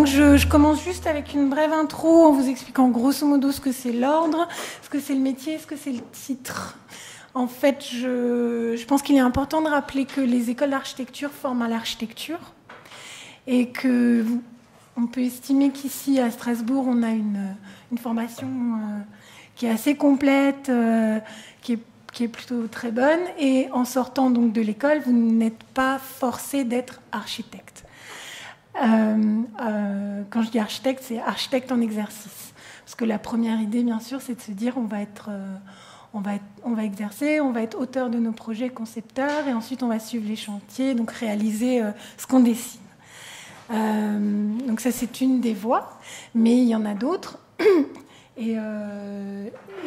je commence juste avec une brève intro en vous expliquant grosso modo ce que c'est l'ordre, ce que c'est le métier, ce que c'est le titre. En fait, je pense qu'il est important de rappeler que les écoles d'architecture forment à l'architecture et qu'on peut estimer qu'ici, à Strasbourg, on a une formation qui est assez complète, qui est plutôt très bonne. Et en sortant donc de l'école, vous n'êtes pas forcé d'être architecte. Quand je dis architecte, c'est architecte en exercice. Parce que la première idée, bien sûr, c'est de se dire on va exercer, on va être auteur de nos projets, concepteur, et ensuite on va suivre les chantiers, donc réaliser ce qu'on dessine. Donc ça, c'est une des voies, mais il y en a d'autres. Et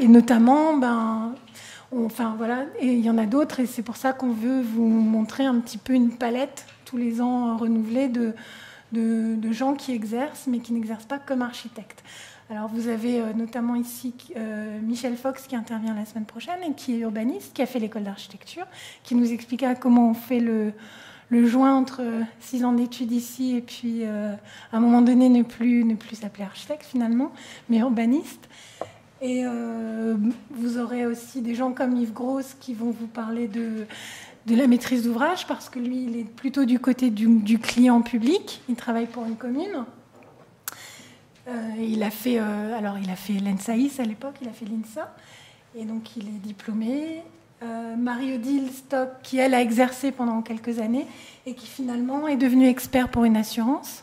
notamment, voilà, et il y en a d'autres, et c'est pour ça qu'on veut vous montrer un petit peu une palette tous les ans renouvelée de gens qui exercent, mais qui n'exercent pas comme architectes. Alors vous avez notamment ici Michel Fox qui intervient la semaine prochaine et qui est urbaniste, qui a fait l'école d'architecture, qui nous expliquera comment on fait le joint entre 6 ans d'études ici et puis à un moment donné ne plus s'appeler architecte finalement, mais urbaniste. Et vous aurez aussi des gens comme Yves Grosse qui vont vous parler de la maîtrise d'ouvrage, parce que lui, il est plutôt du côté du client public. Il travaille pour une commune. Il a fait l'ENSAIS à l'époque, il a fait l'INSA, et donc il est diplômé. Marie-Odile Stock, qui elle a exercé pendant quelques années et qui finalement est devenue expert pour une assurance.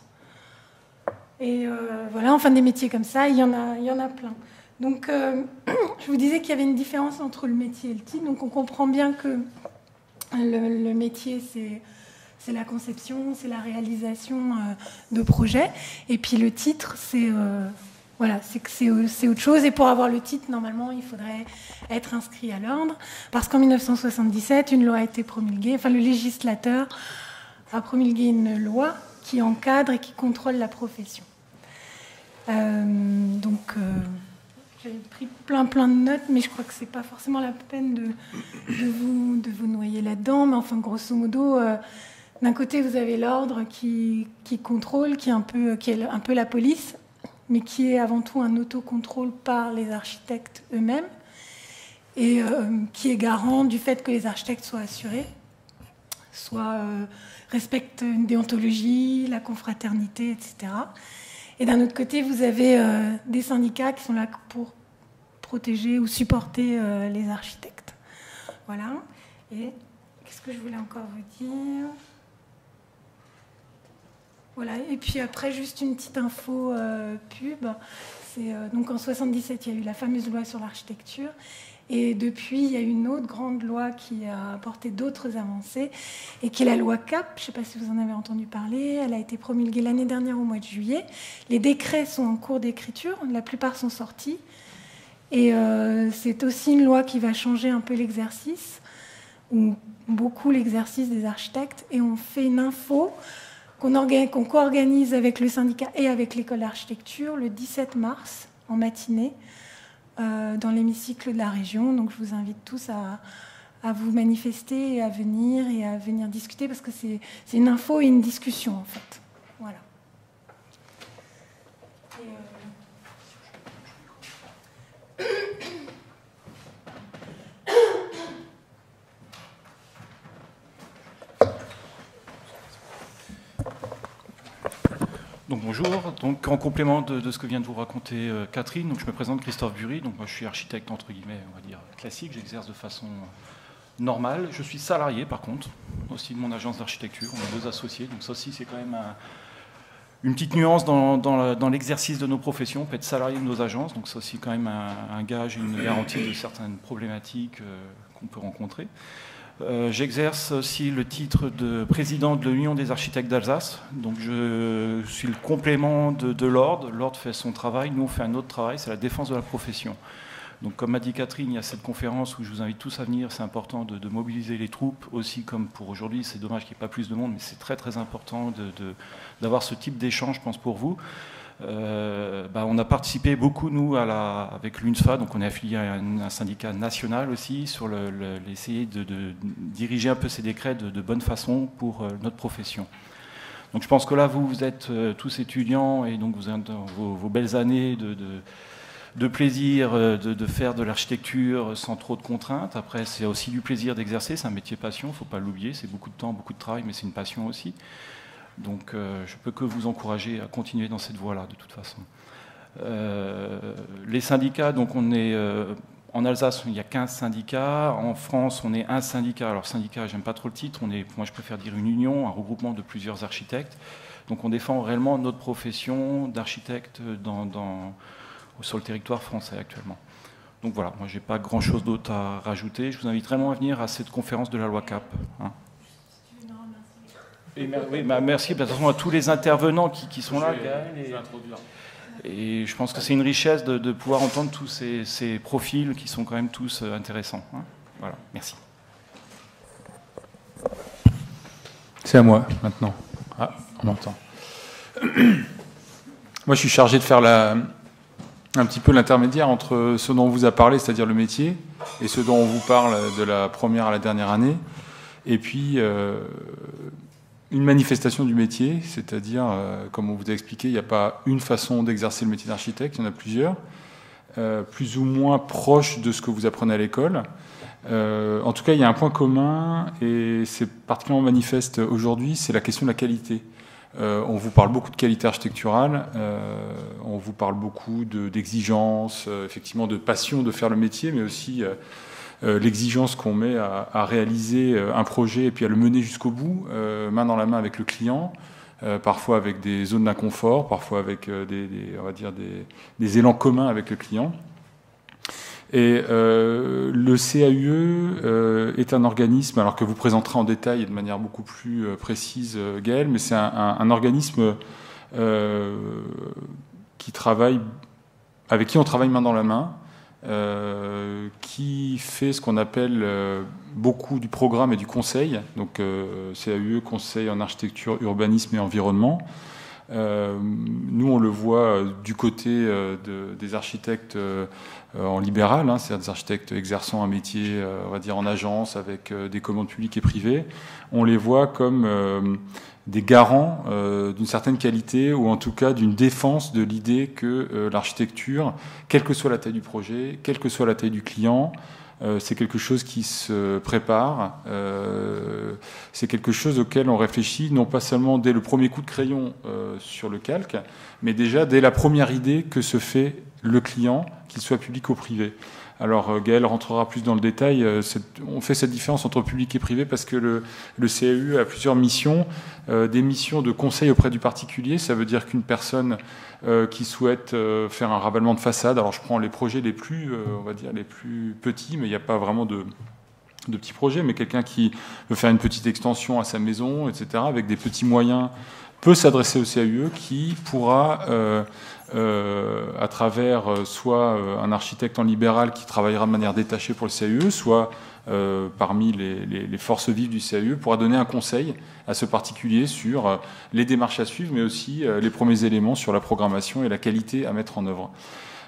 Et voilà, enfin des métiers comme ça, il y en a plein. Donc je vous disais qu'il y avait une différence entre le métier et le titre. Donc on comprend bien que le métier, c'est la conception, c'est la réalisation de projets. Et puis le titre, c'est autre chose. Et pour avoir le titre, normalement, il faudrait être inscrit à l'ordre. Parce qu'en 1977, une loi a été promulguée. Enfin, le législateur a promulgué une loi qui encadre et qui contrôle la profession. J'ai pris plein de notes, mais je crois que c'est pas forcément la peine de vous noyer là-dedans. Mais enfin, grosso modo, d'un côté, vous avez l'ordre qui contrôle, qui est un peu la police, mais qui est avant tout un autocontrôle par les architectes eux-mêmes, et qui est garant du fait que les architectes soient assurés, respectent une déontologie, la confraternité, etc. Et d'un autre côté, vous avez des syndicats qui sont là pour protéger ou supporter les architectes. Voilà. Et qu'est-ce que je voulais encore vous dire ? Voilà. Et puis après, juste une petite info pub. Donc en 1977, il y a eu la fameuse loi sur l'architecture. Et depuis, il y a une autre grande loi qui a apporté d'autres avancées, et qui est la loi CAP. Je ne sais pas si vous en avez entendu parler. Elle a été promulguée l'année dernière au mois de juillet. Les décrets sont en cours d'écriture. La plupart sont sortis. Et c'est aussi une loi qui va changer un peu l'exercice, ou beaucoup l'exercice des architectes. Et on fait une info qu'on co-organise avec le syndicat et avec l'école d'architecture le 17 mars, en matinée, dans l'hémicycle de la région. Donc je vous invite tous à vous manifester et à venir discuter, parce que c'est une info et une discussion en fait. Voilà. Donc bonjour, donc en complément de ce que vient de vous raconter Catherine, donc je me présente, Christophe Bury, donc moi je suis architecte entre guillemets, on va dire classique, j'exerce de façon normale, je suis salarié par contre, aussi de mon agence d'architecture, on est 2 associés, donc ça aussi c'est quand même une petite nuance dans l'exercice de nos professions, on peut être salarié de nos agences, donc ça aussi quand même un gage, une garantie de certaines problématiques qu'on peut rencontrer. J'exerce aussi le titre de président de l'Union des architectes d'Alsace. Donc je suis le complément de l'ordre. L'ordre fait son travail, nous on fait un autre travail, c'est la défense de la profession. Donc comme m'a dit Catherine, il y a cette conférence où je vous invite tous à venir. C'est important de mobiliser les troupes, aussi comme pour aujourd'hui. C'est dommage qu'il n'y ait pas plus de monde, mais c'est très très important d'avoir ce type d'échange, je pense, pour vous. On a participé beaucoup, nous, avec l'UNSFA, donc on est affilié à un syndicat national aussi, sur l'essayer de diriger un peu ces décrets de bonne façon pour notre profession. Donc je pense que là, vous êtes tous étudiants et donc vous avez dans vos belles années de plaisir de faire de l'architecture sans trop de contraintes. Après, c'est aussi du plaisir d'exercer, c'est un métier passion, il ne faut pas l'oublier, c'est beaucoup de temps, beaucoup de travail, mais c'est une passion aussi. Donc je peux que vous encourager à continuer dans cette voie-là, de toute façon. Les syndicats, donc on est... en Alsace, il y a 15 syndicats. En France, on est un syndicat. Alors syndicat, j'aime pas trop le titre. Moi, je préfère dire une union, un regroupement de plusieurs architectes. Donc on défend réellement notre profession d'architecte sur le territoire français actuellement. Donc voilà, moi j'ai pas grand chose d'autre à rajouter. Je vous invite vraiment à venir à cette conférence de la loi CAP. Hein. Et oui, merci de toute façon à tous les intervenants qui sont là. Et je pense que c'est une richesse de pouvoir entendre tous ces profils qui sont quand même tous intéressants. Hein. Voilà, merci. C'est à moi maintenant. Ah, on m'entend. Moi, je suis chargé de faire un petit peu l'intermédiaire entre ce dont on vous a parlé, c'est-à-dire le métier, et ce dont on vous parle de la première à la dernière année, et puis une manifestation du métier, c'est-à-dire, comme on vous a expliqué, il n'y a pas une façon d'exercer le métier d'architecte, il y en a plusieurs, plus ou moins proches de ce que vous apprenez à l'école. En tout cas, il y a un point commun, et c'est particulièrement manifeste aujourd'hui, c'est la question de la qualité. On vous parle beaucoup de qualité architecturale, on vous parle beaucoup d'exigence, effectivement de passion de faire le métier, mais aussi l'exigence qu'on met à réaliser un projet et puis à le mener jusqu'au bout, main dans la main avec le client, parfois avec des zones d'inconfort, parfois avec on va dire des élans communs avec le client. Et le CAUE est un organisme, alors que vous présenterez en détail et de manière beaucoup plus précise, Gaël, mais c'est un organisme avec qui on travaille main dans la main, qui fait ce qu'on appelle beaucoup du programme et du conseil, donc CAUE, Conseil en architecture, urbanisme et environnement. Nous, on le voit du côté des architectes en libéral, hein, c'est-à-dire des architectes exerçant un métier, on va dire, en agence avec des commandes publiques et privées. On les voit comme des garants d'une certaine qualité ou en tout cas d'une défense de l'idée que l'architecture, quelle que soit la taille du projet, quelle que soit la taille du client, c'est quelque chose qui se prépare, c'est quelque chose auquel on réfléchit non pas seulement dès le premier coup de crayon sur le calque, mais déjà dès la première idée que se fait le client, qu'il soit public ou privé. Alors Gaël rentrera plus dans le détail, on fait cette différence entre public et privé parce que le CAUE a plusieurs missions, des missions de conseil auprès du particulier, ça veut dire qu'une personne qui souhaite faire un raballement de façade, alors je prends les projets les plus, on va dire les plus petits, mais il n'y a pas vraiment de petits projets, mais quelqu'un qui veut faire une petite extension à sa maison, etc., avec des petits moyens, peut s'adresser au CAUE qui pourra, à travers soit un architecte en libéral qui travaillera de manière détachée pour le CAUE, soit parmi les forces vives du CAUE, pourra donner un conseil à ce particulier sur les démarches à suivre, mais aussi les premiers éléments sur la programmation et la qualité à mettre en œuvre.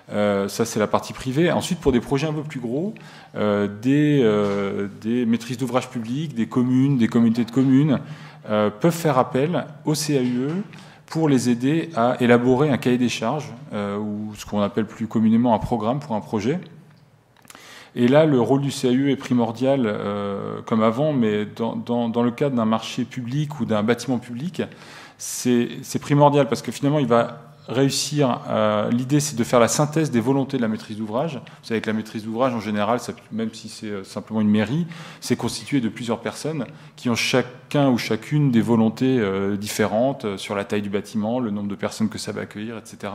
Ça, c'est la partie privée. Ensuite, pour des projets un peu plus gros, des maîtrises d'ouvrage publics, des communes, des communautés de communes peuvent faire appel au CAUE pour les aider à élaborer un cahier des charges, ou ce qu'on appelle plus communément un programme pour un projet. Et là, le rôle du CAUE est primordial, comme avant, mais dans le cadre d'un marché public ou d'un bâtiment public, c'est primordial parce que finalement, il va réussir. L'idée, c'est de faire la synthèse des volontés de la maîtrise d'ouvrage. Vous savez que la maîtrise d'ouvrage, en général, même si c'est simplement une mairie, c'est constitué de plusieurs personnes qui ont chacun ou chacune des volontés différentes sur la taille du bâtiment, le nombre de personnes que ça va accueillir, etc.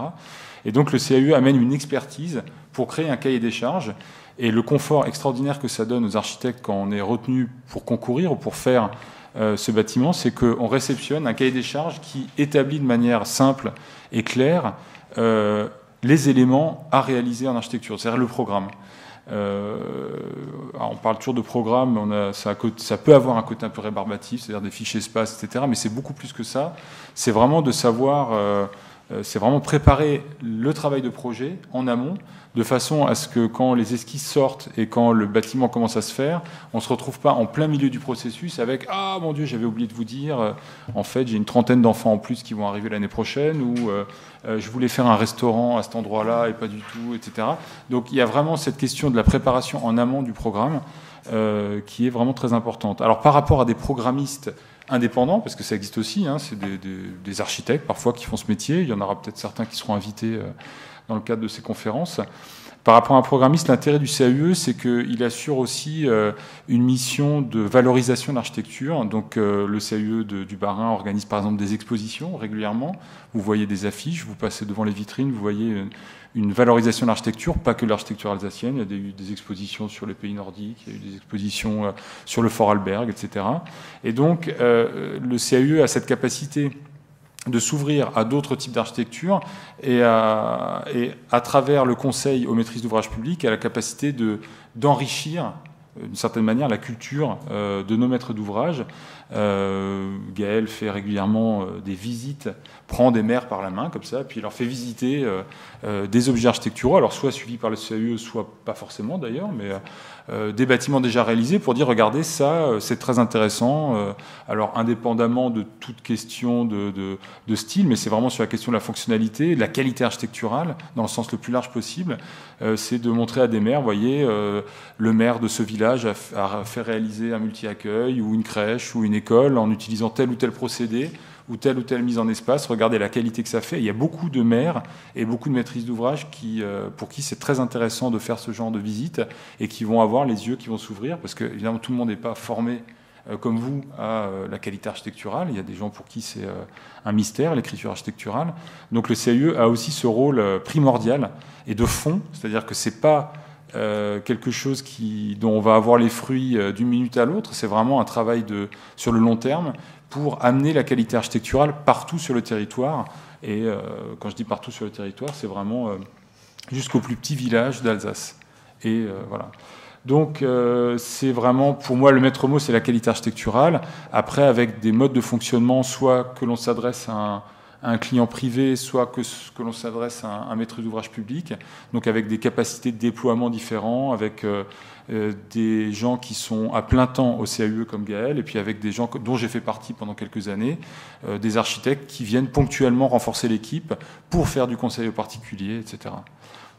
Et donc, le CAUE amène une expertise pour créer un cahier des charges. Et le confort extraordinaire que ça donne aux architectes quand on est retenu pour concourir ou pour faire ce bâtiment, c'est qu'on réceptionne un cahier des charges qui établit de manière simple et claire les éléments à réaliser en architecture, c'est-à-dire le programme. Alors on parle toujours de programme, ça peut avoir un côté un peu rébarbatif, c'est-à-dire des fichiers espaces, etc., mais c'est beaucoup plus que ça. C'est vraiment de savoir c'est vraiment préparer le travail de projet en amont, de façon à ce que quand les esquisses sortent et quand le bâtiment commence à se faire, on ne se retrouve pas en plein milieu du processus avec « Ah mon Dieu, j'avais oublié de vous dire, en fait j'ai une trentaine d'enfants en plus qui vont arriver l'année prochaine » ou je voulais faire un restaurant à cet endroit-là et pas du tout, etc. » Donc il y a vraiment cette question de la préparation en amont du programme qui est vraiment très importante. Alors par rapport à des programmistes indépendants, parce que ça existe aussi, hein, c'est des architectes parfois qui font ce métier, il y en aura peut-être certains qui seront invités dans le cadre de ces conférences. Par rapport à un programmiste, l'intérêt du CAUE, c'est qu'il assure aussi une mission de valorisation de l'architecture. Donc le CAUE du Bas-Rhin organise par exemple des expositions régulièrement. Vous voyez des affiches, vous passez devant les vitrines, vous voyez une valorisation de l'architecture, pas que l'architecture alsacienne. Il y a eu des expositions sur les pays nordiques, il y a eu des expositions sur le Fort Alberg, etc. Et donc le CAUE a cette capacité de s'ouvrir à d'autres types d'architecture et à travers le conseil aux maîtrises d'ouvrage public, a la capacité d'enrichir d'une certaine manière la culture de nos maîtres d'ouvrage. Gaël fait régulièrement des visites, prend des maires par la main comme ça, puis il leur fait visiter des objets architecturaux, alors soit suivis par le CAUE, soit pas forcément d'ailleurs, mais des bâtiments déjà réalisés pour dire regardez ça, c'est très intéressant. Alors indépendamment de toute question de style, mais c'est vraiment sur la question de la fonctionnalité, de la qualité architecturale dans le sens le plus large possible. C'est de montrer à des maires, vous voyez, le maire de ce village a fait réaliser un multi-accueil ou une crèche ou une école en utilisant tel ou tel procédé ou telle mise en espace, regardez la qualité que ça fait. Il y a beaucoup de maires et beaucoup de maîtrises d'ouvrage pour qui c'est très intéressant de faire ce genre de visite et qui vont avoir les yeux qui vont s'ouvrir, parce que évidemment tout le monde n'est pas formé comme vous à la qualité architecturale. Il y a des gens pour qui c'est un mystère, l'écriture architecturale. Donc le CAUE a aussi ce rôle primordial et de fond, c'est-à-dire que c'est pas quelque chose dont on va avoir les fruits d'une minute à l'autre, c'est vraiment un travail sur le long terme pour amener la qualité architecturale partout sur le territoire. Et quand je dis partout sur le territoire, c'est vraiment jusqu'au plus petit village d'Alsace. Et voilà. Donc c'est vraiment, pour moi, le maître mot, c'est la qualité architecturale. Après, avec des modes de fonctionnement, soit que l'on s'adresse à un client privé, soit que l'on s'adresse à un maître d'ouvrage public, donc avec des capacités de déploiement différents, avec des gens qui sont à plein temps au CAUE comme Gaël, et puis avec des gens dont j'ai fait partie pendant quelques années, des architectes qui viennent ponctuellement renforcer l'équipe pour faire du conseil aux particuliers, etc.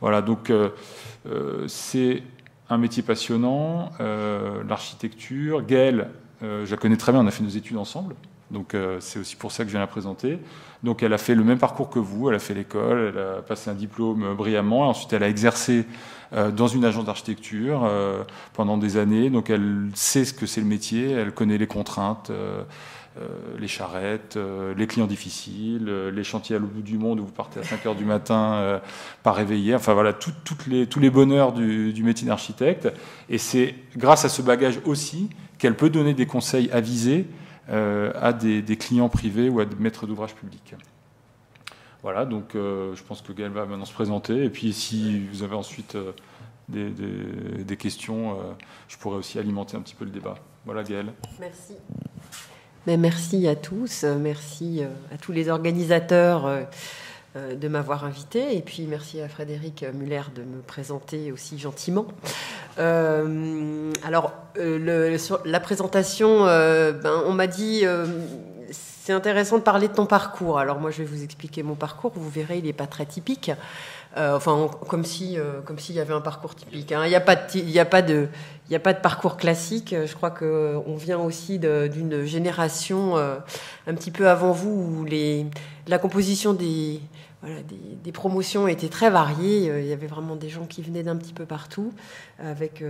Voilà, donc c'est un métier passionnant, l'architecture. Gaël, je la connais très bien, on a fait nos études ensemble. Donc c'est aussi pour ça que je viens la présenter. Donc elle a fait le même parcours que vous, elle a fait l'école, elle a passé un diplôme brillamment, et ensuite elle a exercé dans une agence d'architecture pendant des années. Donc elle sait ce que c'est le métier, elle connaît les contraintes, les charrettes, les clients difficiles, les chantiers à l'autre bout du monde où vous partez à 5h du matin pas réveillé, enfin voilà, tous les bonheurs du métier d'architecte. Et c'est grâce à ce bagage aussi qu'elle peut donner des conseils avisés à des clients privés ou à des maîtres d'ouvrage publics. Voilà, donc je pense que Gaël va maintenant se présenter. Et puis si vous avez ensuite des questions, je pourrais aussi alimenter un petit peu le débat. Voilà, Gaël. Merci. Mais merci à tous, merci à tous les organisateurs de m'avoir invité, et puis merci à Frédéric Muller de me présenter aussi gentiment. Alors, sur la présentation, on m'a dit c'est intéressant de parler de ton parcours. Alors moi, je vais vous expliquer mon parcours. Vous verrez, il n'est pas très typique. Comme s'il y avait un parcours typique. Hein. Il n'y a pas de parcours classique. Je crois qu'on vient aussi d'une génération un petit peu avant vous où la composition des promotions était très variée. Il y avait vraiment des gens qui venaient d'un petit peu partout, avec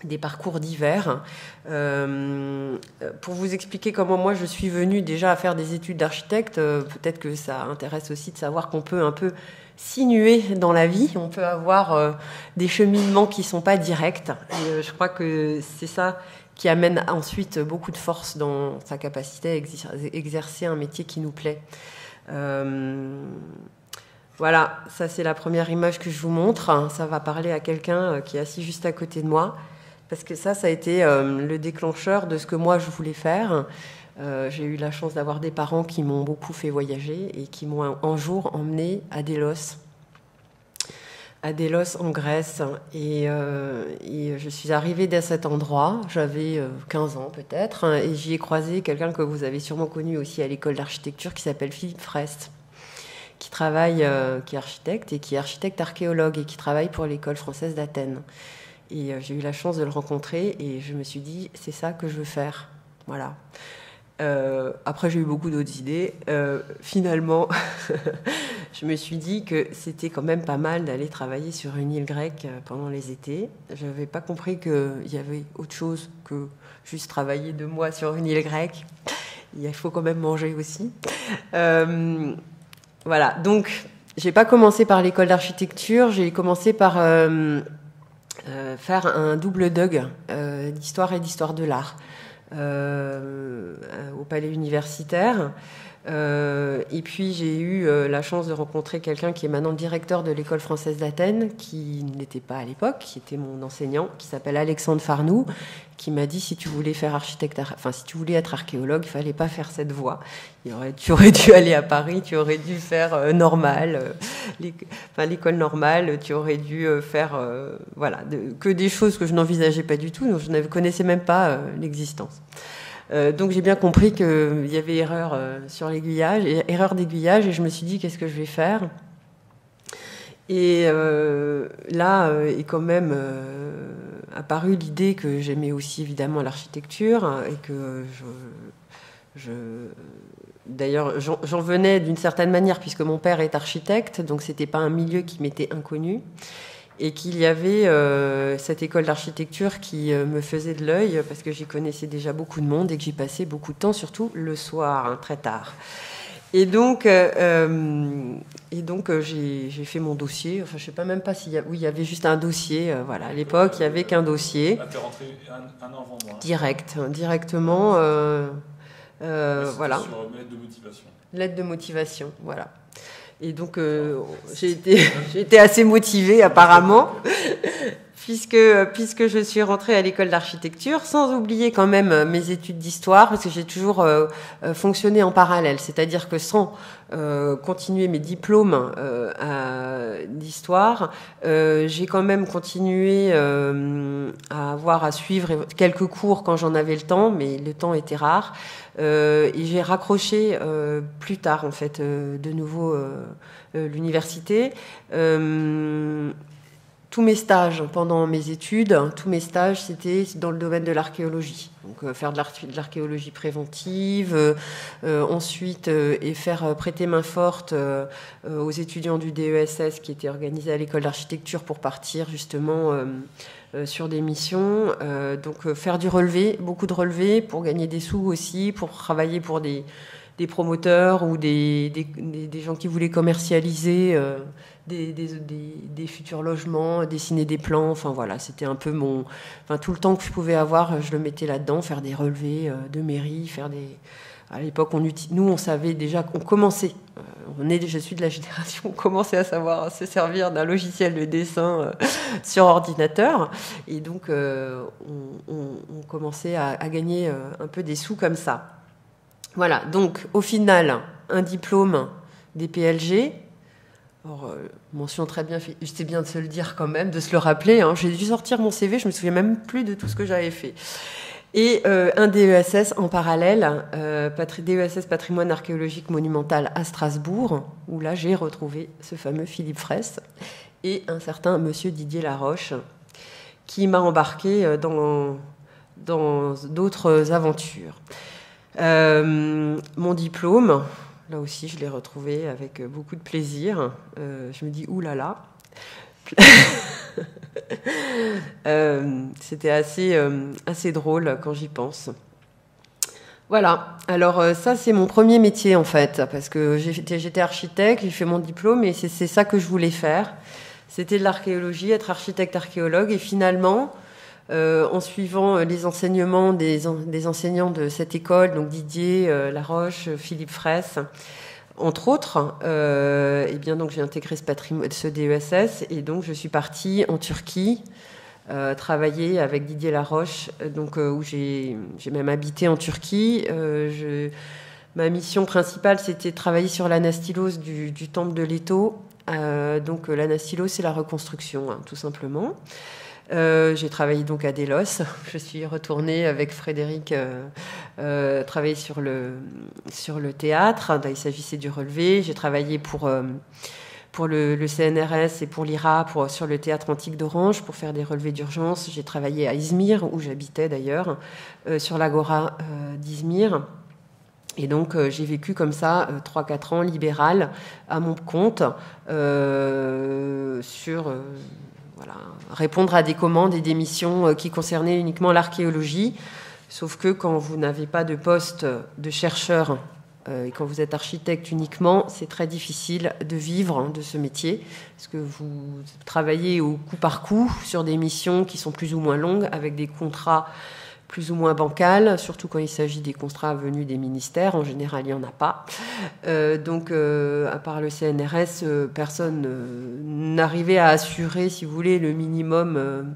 des parcours divers. Pour vous expliquer comment moi je suis venue déjà à faire des études d'architecte, peut-être que ça intéresse aussi de savoir qu'on peut un peu sinuer dans la vie, on peut avoir des cheminements qui ne sont pas directs. Et je crois que c'est ça qui amène ensuite beaucoup de force dans sa capacité à exercer un métier qui nous plaît. Voilà, ça c'est la première image que je vous montre. Ça va parler à quelqu'un qui est assis juste à côté de moi. Parce que ça a été le déclencheur de ce que moi je voulais faire. J'ai eu la chance d'avoir des parents qui m'ont beaucoup fait voyager et qui m'ont un jour emmenée à Délos en Grèce. Et je suis arrivée à cet endroit, j'avais 15 ans peut-être, et j'y ai croisé quelqu'un que vous avez sûrement connu aussi à l'école d'architecture qui s'appelle Philippe Fraisse, qui est architecte et qui est architecte archéologue et qui travaille pour l'école française d'Athènes. Et j'ai eu la chance de le rencontrer et je me suis dit, c'est ça que je veux faire. Voilà. Après, j'ai eu beaucoup d'autres idées. Finalement, je me suis dit que c'était quand même pas mal d'aller travailler sur une île grecque pendant les étés. Je n'avais pas compris qu'il y avait autre chose que juste travailler 2 mois sur une île grecque. Il faut quand même manger aussi. Voilà. Donc, j'ai pas commencé par l'école d'architecture. J'ai commencé par faire un double DUG d'histoire et d'histoire de l'art. Au palais universitaire. Et puis j'ai eu la chance de rencontrer quelqu'un qui est maintenant le directeur de l'école française d'Athènes, qui n'était pas à l'époque, qui était mon enseignant, qui s'appelle Alexandre Farnou, qui m'a dit si tu voulais faire si tu voulais être archéologue, il fallait pas faire cette voie. Tu aurais dû aller à Paris, tu aurais dû faire l'école normale, tu aurais dû faire que des choses que je n'envisageais pas du tout, donc je ne connaissais même pas l'existence. Donc j'ai bien compris qu'il y avait erreur d'aiguillage, et je me suis dit qu'est-ce que je vais faire. Et là est quand même apparue l'idée que j'aimais aussi évidemment l'architecture et que d'ailleurs j'en venais d'une certaine manière puisque mon père est architecte, donc c'était pas un milieu qui m'était inconnu. Et qu'il y avait cette école d'architecture qui me faisait de l'œil parce que j'y connaissais déjà beaucoup de monde et que j'y passais beaucoup de temps, surtout le soir, très tard. Et donc j'ai fait mon dossier. Enfin, je sais pas même pas s'il y avait juste un dossier. Voilà, à l'époque, il y avait qu'un dossier. T'es rentré un an avant moi. Directement. Voilà. Sur l'aide de motivation. L'aide de motivation, voilà. Et donc, j'ai été assez motivée, apparemment, puisque je suis rentrée à l'école d'architecture, sans oublier quand même mes études d'histoire, parce que j'ai toujours fonctionné en parallèle. C'est-à-dire que sans continuer mes diplômes d'histoire, j'ai quand même continué à suivre quelques cours quand j'en avais le temps, mais le temps était rare. Et j'ai raccroché plus tard, en fait, de nouveau l'université. Tous mes stages pendant mes études, c'était dans le domaine de l'archéologie. Donc faire de l'archéologie préventive, ensuite et faire prêter main forte aux étudiants du DESS qui étaient organisés à l'école d'architecture pour partir justement sur des missions. Donc faire du relevé, beaucoup de relevés pour gagner des sous aussi, pour travailler pour des promoteurs ou des gens qui voulaient commercialiser des futurs logements, dessiner des plans. Enfin voilà, c'était un peu tout le temps que je pouvais avoir, je le mettais là-dedans, faire des relevés de mairie, à l'époque, nous, on savait déjà qu'on commençait. Je suis de la génération, on commençait à savoir se servir d'un logiciel de dessin sur ordinateur. Et donc, on commençait à gagner un peu des sous comme ça. Voilà, donc au final, un diplôme des PLG. Alors, mention très bien faite, c'est bien de se le dire quand même, de se le rappeler. Hein. J'ai dû sortir mon CV, je me souviens même plus de tout ce que j'avais fait. Et un DESS en parallèle, DESS Patrimoine archéologique monumental à Strasbourg, où là j'ai retrouvé ce fameux Philippe Fraisse et un certain monsieur Didier Laroche, qui m'a embarqué dans d'autres aventures. Mon diplôme, là aussi je l'ai retrouvé avec beaucoup de plaisir. Je me dis oulala. C'était assez drôle quand j'y pense. Voilà, alors ça c'est mon premier métier en fait, parce que j'étais architecte, j'ai fait mon diplôme et c'est ça que je voulais faire. C'était de l'archéologie, être architecte archéologue, et finalement en suivant les enseignements des enseignants de cette école, donc Didier Laroche, Philippe Fraisse, entre autres, et bien donc j'ai intégré ce DESS, et donc je suis partie en Turquie travaillé avec Didier Laroche, donc, où j'ai même habité en Turquie. Ma mission principale, c'était de travailler sur l'anastylose du temple de Leto. Donc l'anastylose, c'est la reconstruction, hein, tout simplement. J'ai travaillé donc à Délos. Je suis retournée avec Frédéric travailler sur le théâtre. Il s'agissait du relevé. J'ai travaillé pour le CNRS et pour l'IRA sur le théâtre antique d'Orange pour faire des relevés d'urgence. J'ai travaillé à Izmir, où j'habitais d'ailleurs, sur l'Agora d'Izmir. Et donc, j'ai vécu comme ça 3-4 ans libéral à mon compte sur répondre à des commandes et des missions qui concernaient uniquement l'archéologie. Sauf que quand vous n'avez pas de poste de chercheur et quand vous êtes architecte uniquement, c'est très difficile de vivre de ce métier, parce que vous travaillez au coup par coup sur des missions qui sont plus ou moins longues, avec des contrats plus ou moins bancales, surtout quand il s'agit des contrats venus des ministères. En général, il n'y en a pas. Donc, à part le CNRS, personne n'arrivait à assurer, si vous voulez, le minimum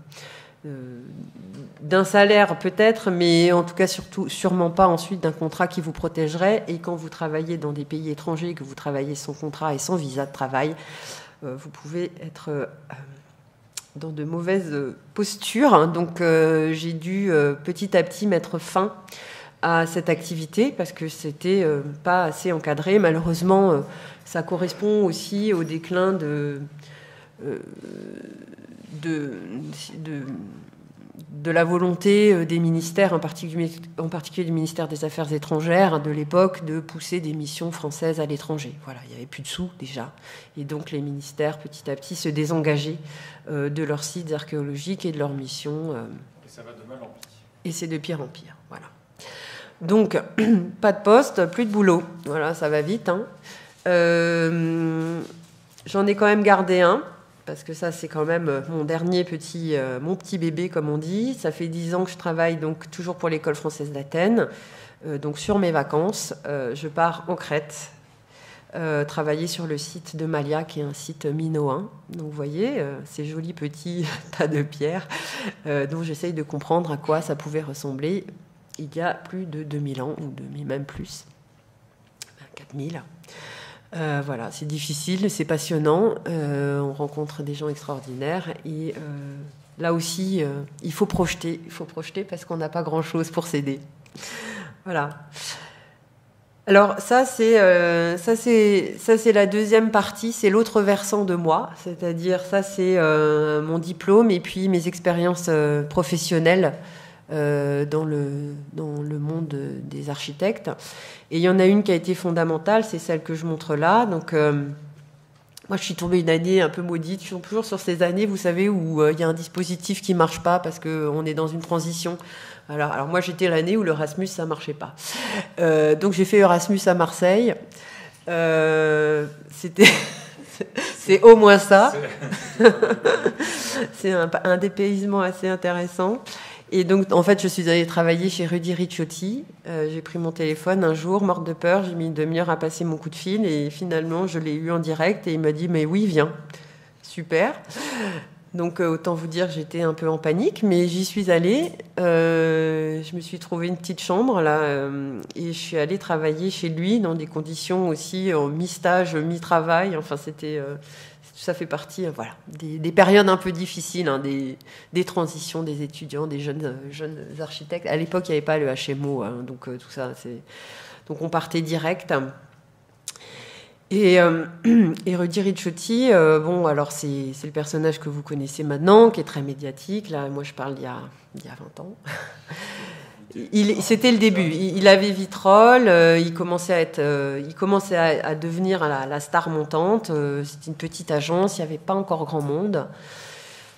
d'un salaire peut-être, mais en tout cas sûrement pas ensuite d'un contrat qui vous protégerait. Et quand vous travaillez dans des pays étrangers, que vous travaillez sans contrat et sans visa de travail, vous pouvez être dans de mauvaises postures. Donc j'ai dû petit à petit mettre fin à cette activité parce que c'était pas assez encadré. Malheureusement, ça correspond aussi au déclin de la volonté des ministères, en particulier du ministère des Affaires étrangères de l'époque, de pousser des missions françaises à l'étranger. Voilà, il n'y avait plus de sous déjà. Et donc les ministères, petit à petit, se désengageaient de leurs sites archéologiques et de leurs missions. Et ça va de mal en pire. Et c'est de pire en pire. Voilà. Donc, pas de poste, plus de boulot. Voilà, ça va vite. Hein. J'en ai quand même gardé un. Parce que ça, c'est quand même mon petit bébé, comme on dit. Ça fait 10 ans que je travaille donc toujours pour l'École française d'Athènes. Donc sur mes vacances, je pars en Crète, travailler sur le site de Malia, qui est un site minoen. Donc vous voyez, ces jolis petits tas de pierres dont j'essaye de comprendre à quoi ça pouvait ressembler il y a plus de 2000 ans, ou même plus, 4000. Voilà, c'est difficile, c'est passionnant, on rencontre des gens extraordinaires et là aussi, il faut projeter parce qu'on n'a pas grand-chose pour s'aider. Voilà. Alors ça c'est la deuxième partie, c'est l'autre versant de moi, c'est-à-dire ça c'est mon diplôme et puis mes expériences professionnelles dans le monde des architectes. Et il y en a une qui a été fondamentale, c'est celle que je montre là. Donc, moi, je suis tombée une année un peu maudite. Je suis toujours sur ces années, vous savez, où il y a un dispositif qui ne marche pas parce qu'on est dans une transition. Alors moi, j'étais l'année où l'Erasmus, ça ne marchait pas. Donc, j'ai fait Erasmus à Marseille. C'est au moins ça. C'est un dépaysement assez intéressant. Et donc, en fait, je suis allée travailler chez Rudy Ricciotti. J'ai pris mon téléphone un jour, morte de peur. J'ai mis une demi-heure à passer mon coup de fil. Et finalement, je l'ai eu en direct. Et il m'a dit, mais oui, viens. Super. Donc, autant vous dire, j'étais un peu en panique. Mais j'y suis allée. Je me suis trouvé une petite chambre, là. Et je suis allée travailler chez lui dans des conditions aussi en mi-stage, mi-travail. Enfin, c'était... ça fait partie des périodes un peu difficiles, hein, des transitions des étudiants, des jeunes architectes. À l'époque, il n'y avait pas le HMO, hein, donc tout ça. Donc on partait direct. Et Rudy Ricciotti, alors c'est le personnage que vous connaissez maintenant, qui est très médiatique. Là, moi, je parle il y a 20 ans. C'était le début. Il avait Vitrolles, il commençait à devenir la star montante. C'était une petite agence, il n'y avait pas encore grand monde.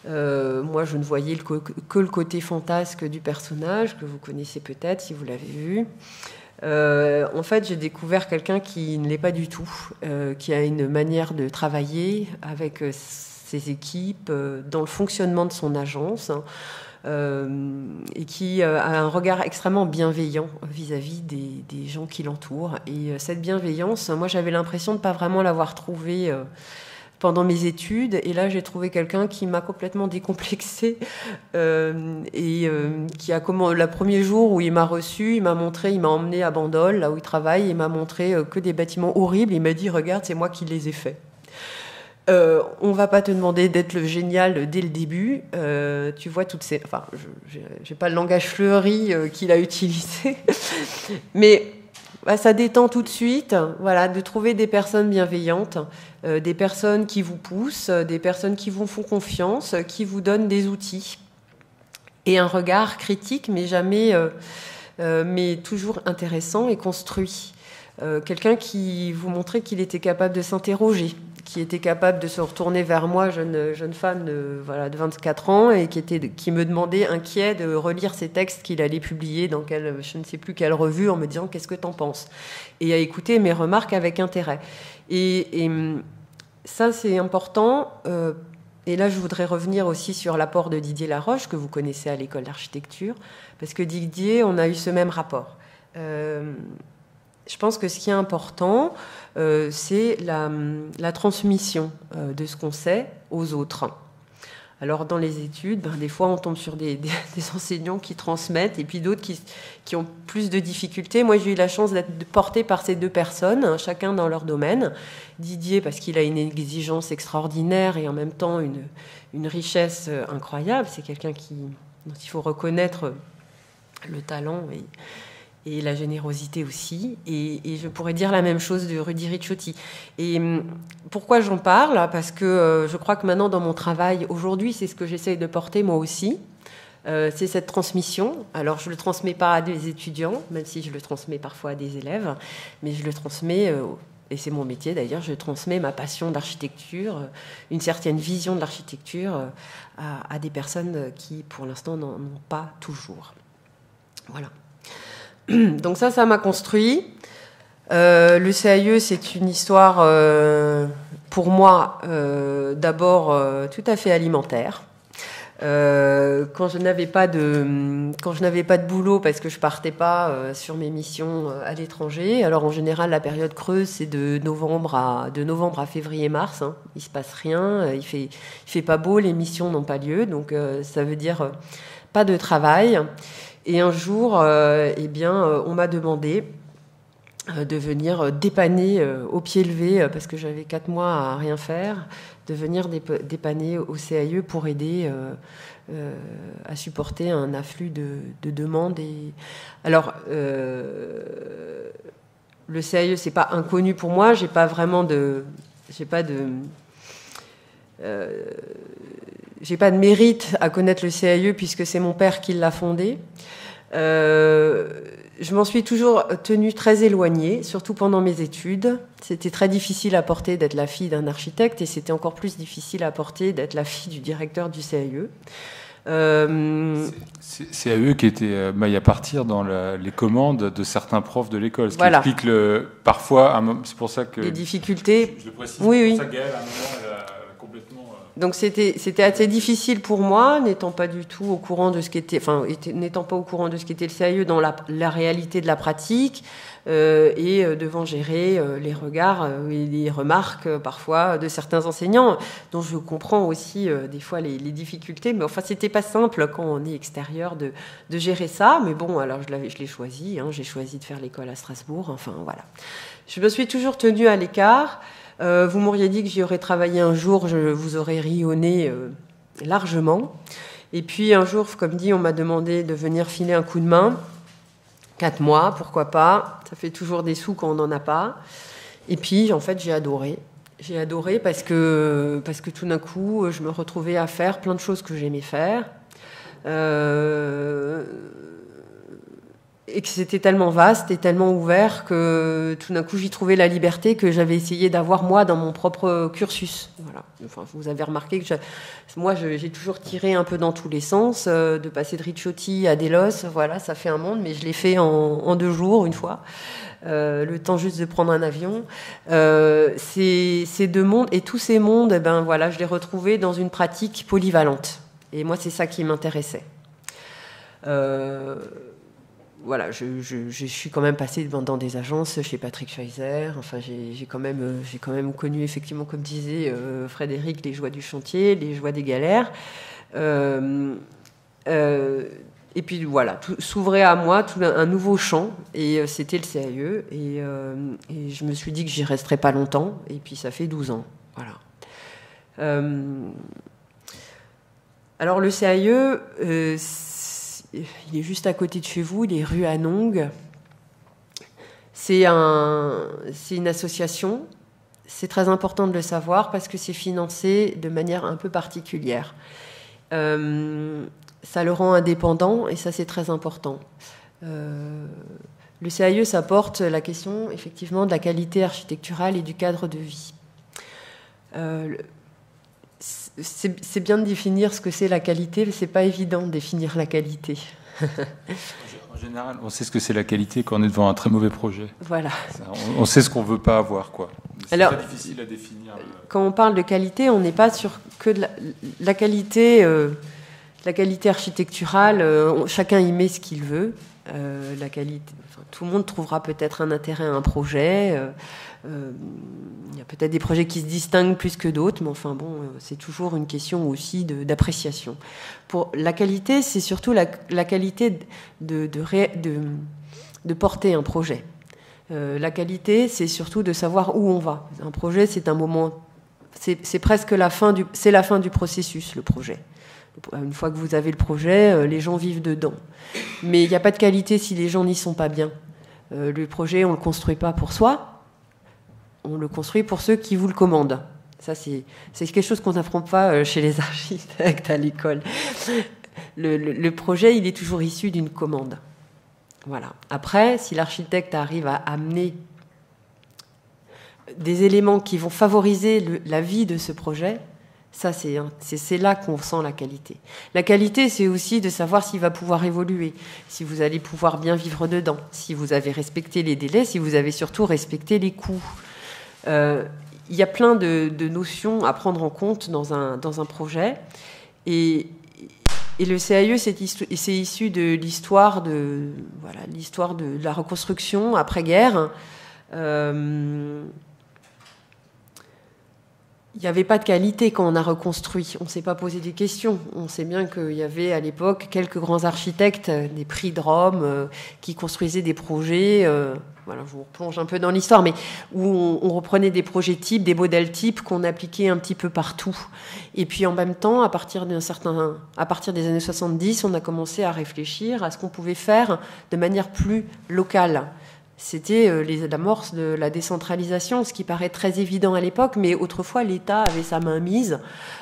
Moi, je ne voyais que le côté fantasque du personnage, que vous connaissez peut-être si vous l'avez vu. En fait, j'ai découvert quelqu'un qui ne l'est pas du tout, qui a une manière de travailler avec ses équipes, dans le fonctionnement de son agence, et qui a un regard extrêmement bienveillant vis-à-vis des gens qui l'entourent. Et cette bienveillance, moi j'avais l'impression de ne pas vraiment l'avoir trouvée pendant mes études. Et là, j'ai trouvé quelqu'un qui m'a complètement décomplexée qui a le premier jour où il m'a reçu, il m'a emmené à Bandol, là où il travaille, il m'a montré que des bâtiments horribles. Il m'a dit, regarde, c'est moi qui les ai faits. On va pas te demander d'être le génial dès le début. Tu vois toutes ces... Enfin, j'ai pas le langage fleuri qu'il a utilisé, mais ça détend tout de suite. Voilà, de trouver des personnes bienveillantes, des personnes qui vous poussent, des personnes qui vous font confiance, qui vous donnent des outils et un regard critique, mais toujours intéressant et construit. Quelqu'un qui vous montrait qu'il était capable de s'interroger, qui était capable de se retourner vers moi, jeune femme de 24 ans, et qui me demandait, inquiet, de relire ces textes qu'il allait publier dans je ne sais plus quelle revue, en me disant « qu'est-ce que t'en penses ?» et à écouter mes remarques avec intérêt. Et ça, c'est important. Et là, je voudrais revenir aussi sur l'apport de Didier Laroche, que vous connaissez à l'école d'architecture, parce que Didier, on a eu ce même rapport. Je pense que ce qui est important, c'est la transmission de ce qu'on sait aux autres. Alors, dans les études, des fois, on tombe sur des enseignants qui transmettent et puis d'autres qui ont plus de difficultés. Moi, j'ai eu la chance d'être portée par ces deux personnes, chacun dans leur domaine. Didier, parce qu'il a une exigence extraordinaire et en même temps une richesse incroyable. C'est quelqu'un dont il faut reconnaître le talent et la générosité aussi. Et je pourrais dire la même chose de Rudy Ricciotti. Et pourquoi j'en parle ? Parce que je crois que maintenant, dans mon travail, aujourd'hui, c'est ce que j'essaye de porter moi aussi. C'est cette transmission. Alors, je ne le transmets pas à des étudiants, même si je le transmets parfois à des élèves, mais je le transmets, et c'est mon métier d'ailleurs, je transmets ma passion d'architecture, une certaine vision de l'architecture à des personnes qui, pour l'instant, n'en ont pas toujours. Voilà. Donc ça m'a construit. Le CAIE, c'est une histoire, pour moi, d'abord tout à fait alimentaire. Quand je n'avais pas de boulot, parce que je partais pas sur mes missions à l'étranger. Alors en général, la période creuse, c'est de novembre à février-mars. Hein. Il se passe rien, il fait pas beau, les missions n'ont pas lieu, donc ça veut dire pas de travail. Et un jour, on m'a demandé de venir dépanner au pied levé, parce que j'avais 4 mois à rien faire, de venir dépanner au CAIE pour aider à supporter un afflux de demandes. Alors, le CAIE, c'est pas inconnu pour moi. J'ai pas de mérite à connaître le CAIE puisque c'est mon père qui l'a fondé. Je m'en suis toujours tenue très éloignée, surtout pendant mes études. C'était très difficile à porter d'être la fille d'un architecte et c'était encore plus difficile à porter d'être la fille du directeur du CAIE. C'est à eux qui étaient maille à partir dans les commandes de certains profs de l'école. Ce qui explique parfois, c'est pour ça que... Les difficultés. Je le précise, oui. C'est pour ça qu'Gaëlle, à un moment, elle a complètement... Donc c'était assez difficile pour moi, n'étant pas du tout au courant de ce qu'était, n'étant pas au courant de ce qu'était le CAIE dans la réalité de la pratique, et devant gérer les regards et les remarques parfois de certains enseignants, dont je comprends aussi des fois les difficultés. Mais enfin, c'était pas simple quand on est extérieur de gérer ça. Mais bon, alors je l'ai choisi. J'ai choisi de faire l'école à Strasbourg. Enfin voilà. Je me suis toujours tenue à l'écart. Vous m'auriez dit que j'y aurais travaillé un jour, je vous aurais ri au nez largement. Et puis un jour, comme dit, on m'a demandé de venir filer un coup de main. 4 mois, pourquoi pas. Ça fait toujours des sous quand on n'en a pas. Et puis, en fait, j'ai adoré. J'ai adoré parce que tout d'un coup, je me retrouvais à faire plein de choses que j'aimais faire. Et que c'était tellement vaste et tellement ouvert que tout d'un coup j'y trouvais la liberté que j'avais essayé d'avoir moi dans mon propre cursus. Voilà. Enfin, vous avez remarqué que j'ai toujours tiré un peu dans tous les sens, de passer de Ricciotti à Delos, voilà, ça fait un monde, mais je l'ai fait en 2 jours une fois, le temps juste de prendre un avion. Ces 2 mondes et tous ces mondes, je les retrouvais dans une pratique polyvalente. Et moi, c'est ça qui m'intéressait. voilà, je suis quand même passée dans des agences chez Patrick Schweizer. Enfin, j'ai quand même connu, effectivement, comme disait Frédéric, les joies du chantier, les joies des galères. Et puis voilà, tout s'ouvrait à moi, un nouveau champ, et c'était le CAE. Et je me suis dit que j'y resterais pas longtemps, et puis ça fait 12 ans. Voilà. Alors le CAE, il est juste à côté de chez vous, il est rue Anong. C'est une association. C'est très important de le savoir parce que c'est financé de manière un peu particulière. Ça le rend indépendant et ça, c'est très important. Le CAE, ça porte la question, effectivement, de la qualité architecturale et du cadre de vie. C'est bien de définir ce que c'est la qualité, mais c'est pas évident de définir la qualité. En général, on sait ce que c'est la qualité quand on est devant un très mauvais projet. Voilà. On sait ce qu'on veut pas avoir, quoi. C'est très difficile à définir. Quand on parle de qualité, on n'est pas sur que de la qualité. La qualité architecturale, chacun y met ce qu'il veut. La qualité, tout le monde trouvera peut-être un intérêt à un projet. Il y a peut-être des projets qui se distinguent plus que d'autres, mais enfin bon, c'est toujours une question aussi d'appréciation. Pour la qualité, c'est surtout la qualité de porter un projet. La qualité, c'est surtout de savoir où on va. Un projet, c'est un moment, c'est presque la fin du processus, le projet. Une fois que vous avez le projet, les gens vivent dedans. Mais il n'y a pas de qualité si les gens n'y sont pas bien. Le projet, on ne le construit pas pour soi, on le construit pour ceux qui vous le commandent. Ça, c'est quelque chose qu'on n'apprend pas chez les architectes à l'école. Le projet, il est toujours issu d'une commande. Voilà. Après, si l'architecte arrive à amener des éléments qui vont favoriser la vie de ce projet, ça, c'est là qu'on sent la qualité. La qualité, c'est aussi de savoir s'il va pouvoir évoluer, si vous allez pouvoir bien vivre dedans, si vous avez respecté les délais, si vous avez surtout respecté les coûts. Il y a plein de notions à prendre en compte dans un projet. Et le CAE, c'est issu de l'histoire de la reconstruction après-guerre. Il n'y avait pas de qualité quand on a reconstruit. On ne s'est pas posé des questions. On sait bien qu'il y avait à l'époque quelques grands architectes, des prix de Rome, qui construisaient des projets. Voilà, je vous replonge un peu dans l'histoire, mais où on reprenait des projets types, des modèles types qu'on appliquait un petit peu partout. Et puis en même temps, à partir des années 70, on a commencé à réfléchir à ce qu'on pouvait faire de manière plus locale. C'était l'amorce de la décentralisation, ce qui paraît très évident à l'époque, mais autrefois l'État avait sa main mise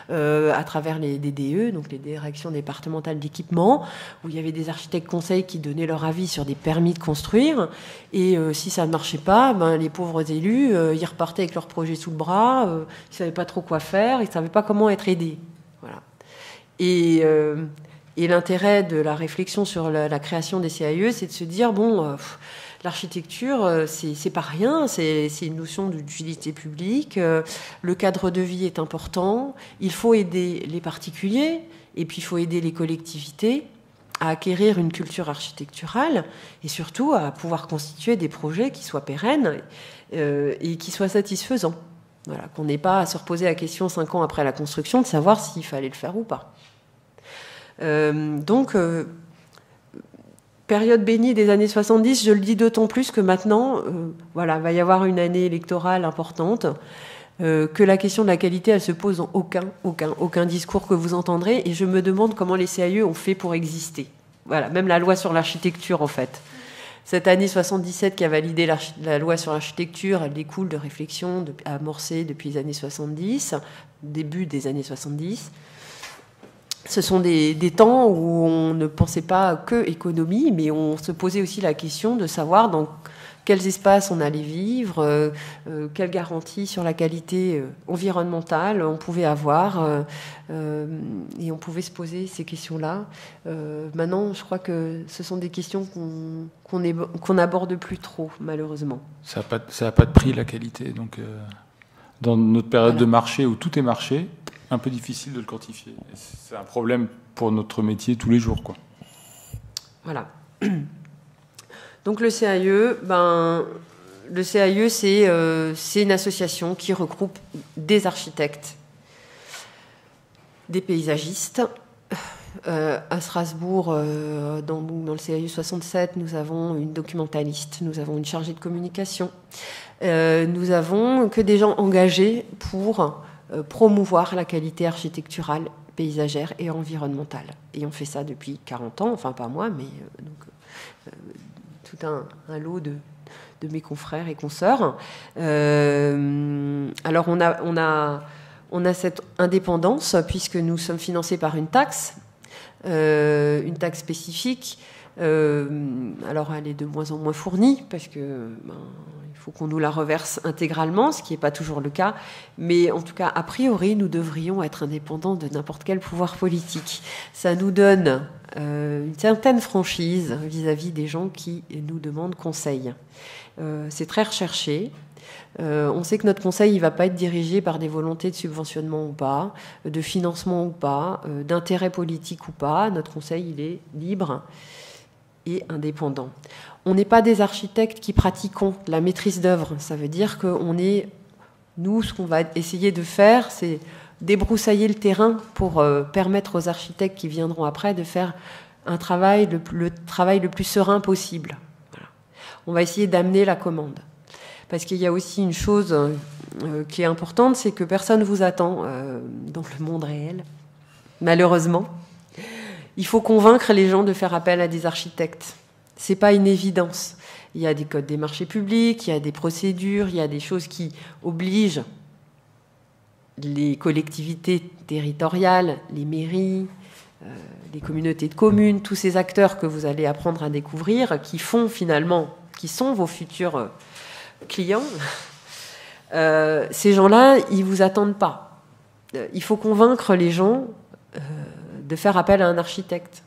à travers les DDE, donc les directions départementales d'équipement, où il y avait des architectes conseils qui donnaient leur avis sur des permis de construire, et si ça ne marchait pas, les pauvres élus, ils repartaient avec leur projet sous le bras, ils ne savaient pas trop quoi faire, ils ne savaient pas comment être aidés. Voilà. Et l'intérêt de la réflexion sur la création des CAE, c'est de se dire, l'architecture, c'est pas rien, c'est une notion d'utilité publique. Le cadre de vie est important. Il faut aider les particuliers et puis il faut aider les collectivités à acquérir une culture architecturale et surtout à pouvoir constituer des projets qui soient pérennes et qui soient satisfaisants. Voilà, qu'on n'ait pas à se reposer la question 5 ans après la construction de savoir s'il fallait le faire ou pas. Période bénie des années 70, je le dis d'autant plus que maintenant, va y avoir une année électorale importante, que la question de la qualité, elle se pose dans aucun discours que vous entendrez, et je me demande comment les CAE ont fait pour exister. Voilà, même la loi sur l'architecture, en fait. Cette année 77 qui a validé la loi sur l'architecture, elle découle de réflexions amorcées depuis les années 70, début des années 70. Ce sont des temps où on ne pensait pas que économie, mais on se posait aussi la question de savoir dans quels espaces on allait vivre, quelles garanties sur la qualité environnementale on pouvait avoir, et on pouvait se poser ces questions-là. Maintenant, je crois que ce sont des questions qu'on n'aborde plus trop, malheureusement. Ça n'a pas de prix, la qualité. Donc, dans notre période de marché où tout est marché, un peu difficile de le quantifier. C'est un problème pour notre métier tous les jours, quoi. Voilà. Donc le CAE, c'est une association qui regroupe des architectes, des paysagistes. À Strasbourg, dans le CAE 67, nous avons une documentaliste, nous avons une chargée de communication. Nous avons que des gens engagés pour promouvoir la qualité architecturale, paysagère et environnementale. Et on fait ça depuis 40 ans, enfin pas moi, mais tout un lot de mes confrères et consoeurs. Alors on a cette indépendance puisque nous sommes financés par une taxe spécifique. Alors elle est de moins en moins fournie parce que il faut qu'on nous la reverse intégralement, ce qui n'est pas toujours le cas. Mais en tout cas, a priori, nous devrions être indépendants de n'importe quel pouvoir politique. Ça nous donne une certaine franchise vis-à-vis des gens qui nous demandent conseil. C'est très recherché. On sait que notre conseil ne va pas être dirigé par des volontés de subventionnement ou pas, de financement ou pas, d'intérêt politique ou pas. Notre conseil, il est libre et indépendant. On n'est pas des architectes qui pratiquons la maîtrise d'œuvre. Ça veut dire nous, ce qu'on va essayer de faire, c'est débroussailler le terrain pour permettre aux architectes qui viendront après de faire un travail, le travail le plus serein possible. Voilà. On va essayer d'amener la commande. Parce qu'il y a aussi une chose qui est importante, c'est que personne ne vous attend dans le monde réel, malheureusement. Il faut convaincre les gens de faire appel à des architectes. Ce n'est pas une évidence. Il y a des codes des marchés publics, il y a des procédures, il y a des choses qui obligent les collectivités territoriales, les mairies, les communautés de communes, tous ces acteurs que vous allez apprendre à découvrir, qui sont vos futurs clients. Ces gens-là, ils ne vous attendent pas. Il faut convaincre les gens de faire appel à un architecte.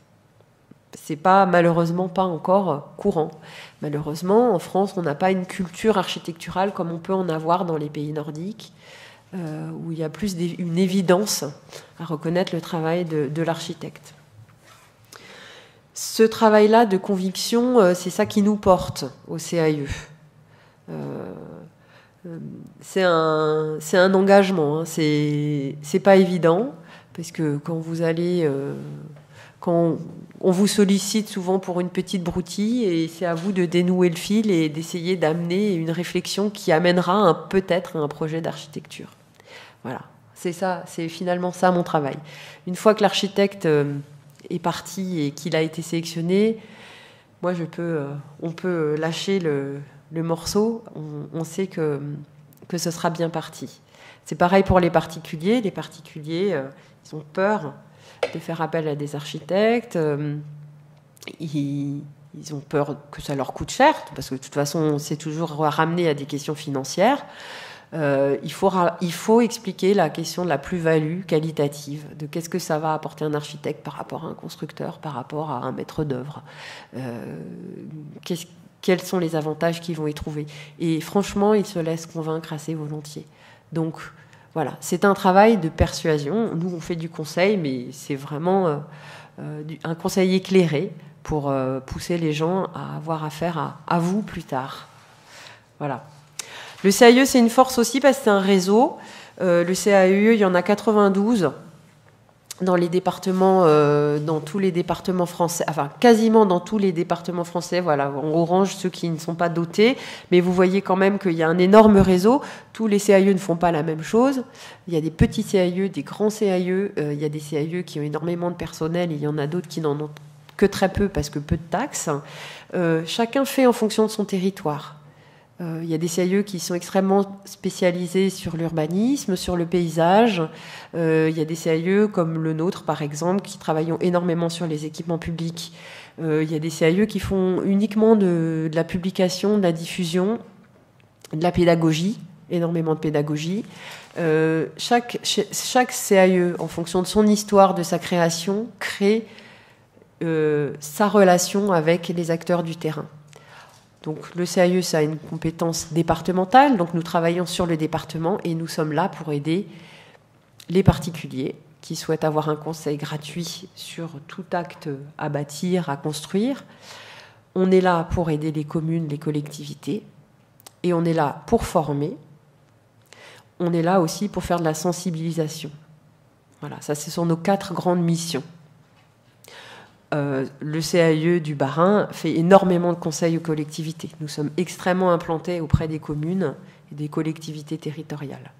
C'est malheureusement pas encore courant. Malheureusement, en France, on n'a pas une culture architecturale comme on peut en avoir dans les pays nordiques, où il y a plus une évidence à reconnaître le travail de l'architecte. Ce travail-là de conviction, c'est ça qui nous porte au CAE. C'est un engagement, hein. C'est pas évident, parce que quand on vous sollicite souvent pour une petite broutille, et c'est à vous de dénouer le fil et d'essayer d'amener une réflexion qui amènera peut-être un projet d'architecture. Voilà, c'est ça, c'est finalement ça mon travail. Une fois que l'architecte est parti et qu'il a été sélectionné, moi on peut lâcher le morceau, on sait que ce sera bien parti. C'est pareil pour les particuliers. Les particuliers, ils ont peur de faire appel à des architectes. Ils ont peur que ça leur coûte cher, parce que de toute façon, c'est toujours ramené à des questions financières. Il faut expliquer la question de la plus-value qualitative, de qu'est-ce que ça va apporter un architecte par rapport à un constructeur, par rapport à un maître d'œuvre. Quels sont les avantages qu'ils vont y trouver. Et franchement, ils se laissent convaincre assez volontiers. Donc, voilà, c'est un travail de persuasion. Nous, on fait du conseil, mais c'est vraiment un conseil éclairé pour pousser les gens à avoir affaire à vous plus tard. Voilà. Le CAE, c'est une force aussi parce que c'est un réseau. Le CAE, il y en a 92 dans les départements, dans tous les départements français, enfin quasiment dans tous les départements français, voilà, en orange ceux qui ne sont pas dotés, mais vous voyez quand même qu'il y a un énorme réseau. Tous les CAE ne font pas la même chose. Il y a des petits CAE, des grands CAE, il y a des CAE qui ont énormément de personnel, et il y en a d'autres qui n'en ont que très peu parce que peu de taxes. Chacun fait en fonction de son territoire. Il y a des CAE qui sont extrêmement spécialisés sur l'urbanisme, sur le paysage. Il y a des CAE comme le nôtre, par exemple, qui travaillent énormément sur les équipements publics. Il y a des CAE qui font uniquement de la publication, de la diffusion, de la pédagogie, énormément de pédagogie. Chaque CAE, en fonction de son histoire, de sa création, crée sa relation avec les acteurs du terrain. Donc le CAE, ça a une compétence départementale, donc nous travaillons sur le département et nous sommes là pour aider les particuliers qui souhaitent avoir un conseil gratuit sur tout acte à bâtir, à construire, on est là pour aider les communes, les collectivités, et on est là pour former. On est là aussi pour faire de la sensibilisation. Voilà, ça, ce sont nos 4 grandes missions. Le CAE du Bas-Rhin fait énormément de conseils aux collectivités. Nous sommes extrêmement implantés auprès des communes et des collectivités territoriales.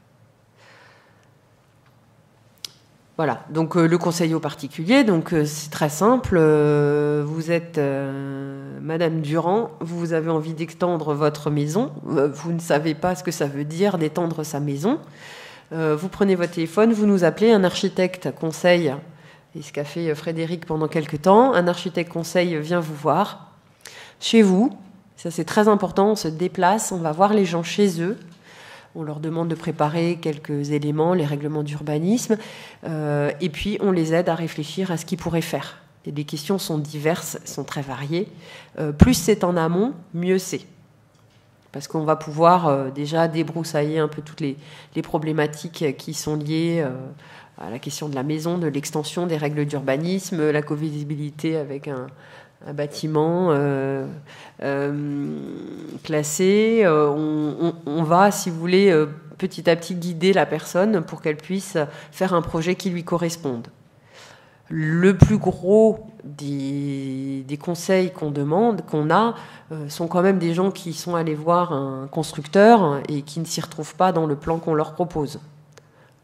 Voilà, donc le conseil aux particuliers, donc c'est très simple. Vous êtes Madame Durand, vous avez envie d'extendre votre maison, vous ne savez pas ce que ça veut dire d'étendre sa maison. Vous prenez votre téléphone, vous nous appelez, un architecte conseil, et ce qu'a fait Frédéric pendant quelques temps, un architecte conseil vient vous voir chez vous. Ça c'est très important, on se déplace, on va voir les gens chez eux. On leur demande de préparer quelques éléments, les règlements d'urbanisme, et puis on les aide à réfléchir à ce qu'ils pourraient faire. Et les questions sont diverses, sont très variées. Plus c'est en amont, mieux c'est. Parce qu'on va pouvoir déjà débroussailler un peu toutes les problématiques qui sont liées à la question de la maison, de l'extension des règles d'urbanisme, la covisibilité avec un bâtiment classé. On va, si vous voulez, petit à petit guider la personne pour qu'elle puisse faire un projet qui lui corresponde. Le plus gros des conseils qu'on demande, qu'on a, sont quand même des gens qui sont allés voir un constructeur et qui ne s'y retrouvent pas dans le plan qu'on leur propose.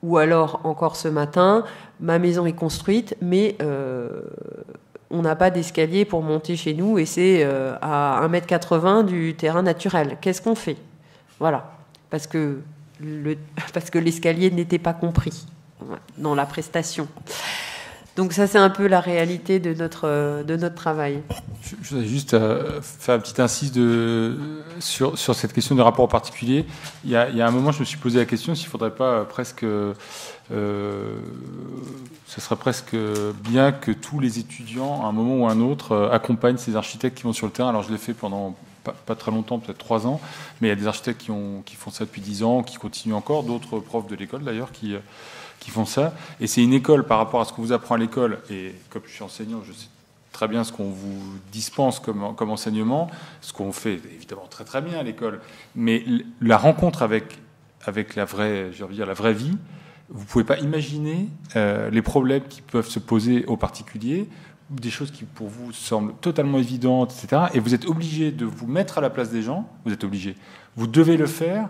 Ou alors, encore ce matin, ma maison est construite, mais on n'a pas d'escalier pour monter chez nous et c'est à 1,80 m du terrain naturel. Qu'est-ce qu'on fait? Voilà. Parce que l'escalier n'était pas compris dans la prestation. Donc ça, c'est un peu la réalité de notre travail. Je voudrais juste faire une petite incise sur cette question de rapport au particulier. Il y a un moment, je me suis posé la question s'il ne faudrait pas presque... ce serait presque bien que tous les étudiants, à un moment ou à un autre, accompagnent ces architectes qui vont sur le terrain. Alors je l'ai fait pendant pas très longtemps, peut-être 3 ans, mais il y a des architectes qui font ça depuis 10 ans, qui continuent encore, d'autres profs de l'école d'ailleurs qui font ça. Et c'est une école par rapport à ce qu'on vous apprend à l'école, et comme je suis enseignant, je sais très bien ce qu'on vous dispense comme enseignement, ce qu'on fait évidemment très très bien à l'école, mais la rencontre avec la vraie, je veux dire, la vraie vie, vous ne pouvez pas imaginer les problèmes qui peuvent se poser aux particuliers, des choses qui pour vous semblent totalement évidentes, etc. Et vous êtes obligé de vous mettre à la place des gens, vous êtes obligé, vous devez le faire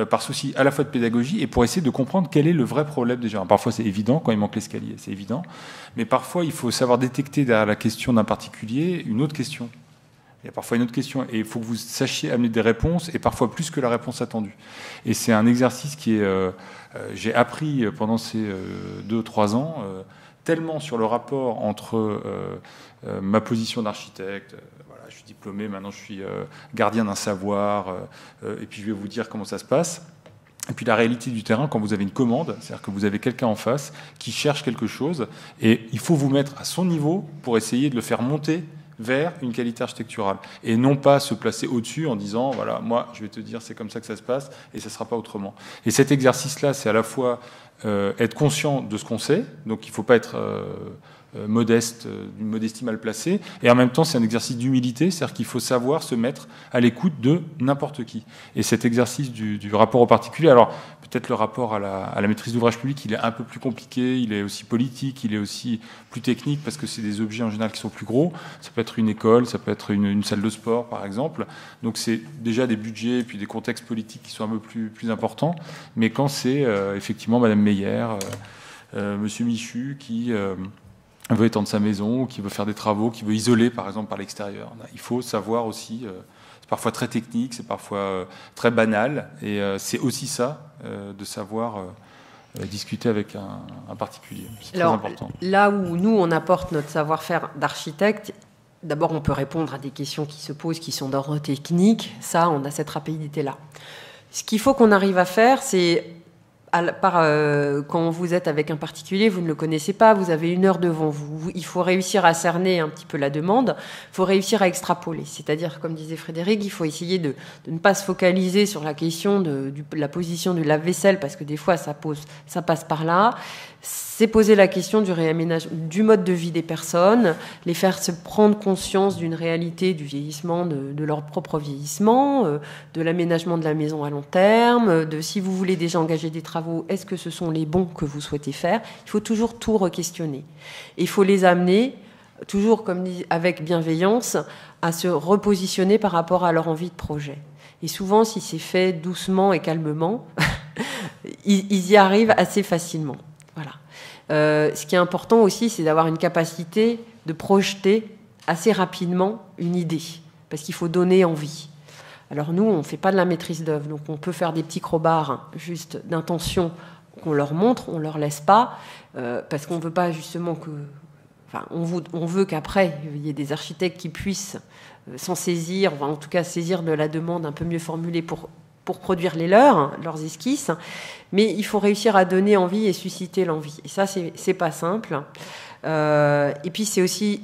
par souci à la fois de pédagogie et pour essayer de comprendre quel est le vrai problème des gens. Parfois c'est évident, quand il manque l'escalier, c'est évident, mais parfois il faut savoir détecter derrière la question d'un particulier une autre question. Il y a parfois une autre question et il faut que vous sachiez amener des réponses et parfois plus que la réponse attendue. Et c'est un exercice qui est... j'ai appris pendant ces 2-3 ans tellement sur le rapport entre ma position d'architecte, voilà, je suis diplômé, maintenant je suis gardien d'un savoir, et puis je vais vous dire comment ça se passe. Et puis la réalité du terrain, quand vous avez une commande, c'est-à-dire que vous avez quelqu'un en face qui cherche quelque chose, et il faut vous mettre à son niveau pour essayer de le faire monter vers une qualité architecturale et non pas se placer au-dessus en disant voilà, moi je vais te dire c'est comme ça que ça se passe et ça ne sera pas autrement. Et cet exercice-là, c'est à la fois être conscient de ce qu'on sait, donc il ne faut pas être modeste, d'une modestie mal placée, et en même temps c'est un exercice d'humilité, c'est-à-dire qu'il faut savoir se mettre à l'écoute de n'importe qui. Et cet exercice du rapport au particulier, alors peut-être le rapport à la maîtrise d'ouvrage public, il est un peu plus compliqué, il est aussi politique, il est aussi plus technique, parce que c'est des objets en général qui sont plus gros, ça peut être une école, ça peut être une salle de sport par exemple, donc c'est déjà des budgets et puis des contextes politiques qui sont un peu plus importants, mais quand c'est effectivement Madame Meyer, Monsieur Michu qui... veut étendre sa maison, qui veut faire des travaux, qui veut isoler par exemple par l'extérieur. Il faut savoir aussi, c'est parfois très technique, c'est parfois très banal, et c'est aussi ça, de savoir discuter avec un particulier. C'est très important. Là où nous on apporte notre savoir-faire d'architecte, d'abord on peut répondre à des questions qui se posent, qui sont d'ordre technique, ça on a cette rapidité-là. Ce qu'il faut qu'on arrive à faire, c'est quand vous êtes avec un particulier, vous ne le connaissez pas, vous avez 1 heure devant vous. Il faut réussir à cerner un petit peu la demande, il faut réussir à extrapoler. C'est-à-dire, comme disait Frédéric, il faut essayer de ne pas se focaliser sur la question de la position du lave-vaisselle, parce que des fois, ça passe par là. C'est poser la question du réaménagement, du mode de vie des personnes, les faire se prendre conscience d'une réalité du vieillissement, de leur propre vieillissement, de l'aménagement de la maison à long terme, de si vous voulez déjà engager des travaux, est-ce que ce sont les bons que vous souhaitez faire? Il faut toujours tout re-questionner. Et il faut les amener, toujours comme dit, avec bienveillance, à se repositionner par rapport à leur envie de projet. Et souvent, si c'est fait doucement et calmement, ils y arrivent assez facilement. Voilà. Ce qui est important aussi, c'est d'avoir une capacité de projeter assez rapidement une idée, parce qu'il faut donner envie. Alors nous, on ne fait pas de la maîtrise d'œuvre, donc on peut faire des petits crobards juste d'intention qu'on leur montre, on ne leur laisse pas, parce qu'on ne veut pas justement que... Enfin, on veut qu'après, il y ait des architectes qui puissent s'en saisir, enfin, en tout cas saisir de la demande un peu mieux formulée pour produire leurs esquisses, mais il faut réussir à donner envie et susciter l'envie. Et ça, c'est pas simple. Et puis, c'est aussi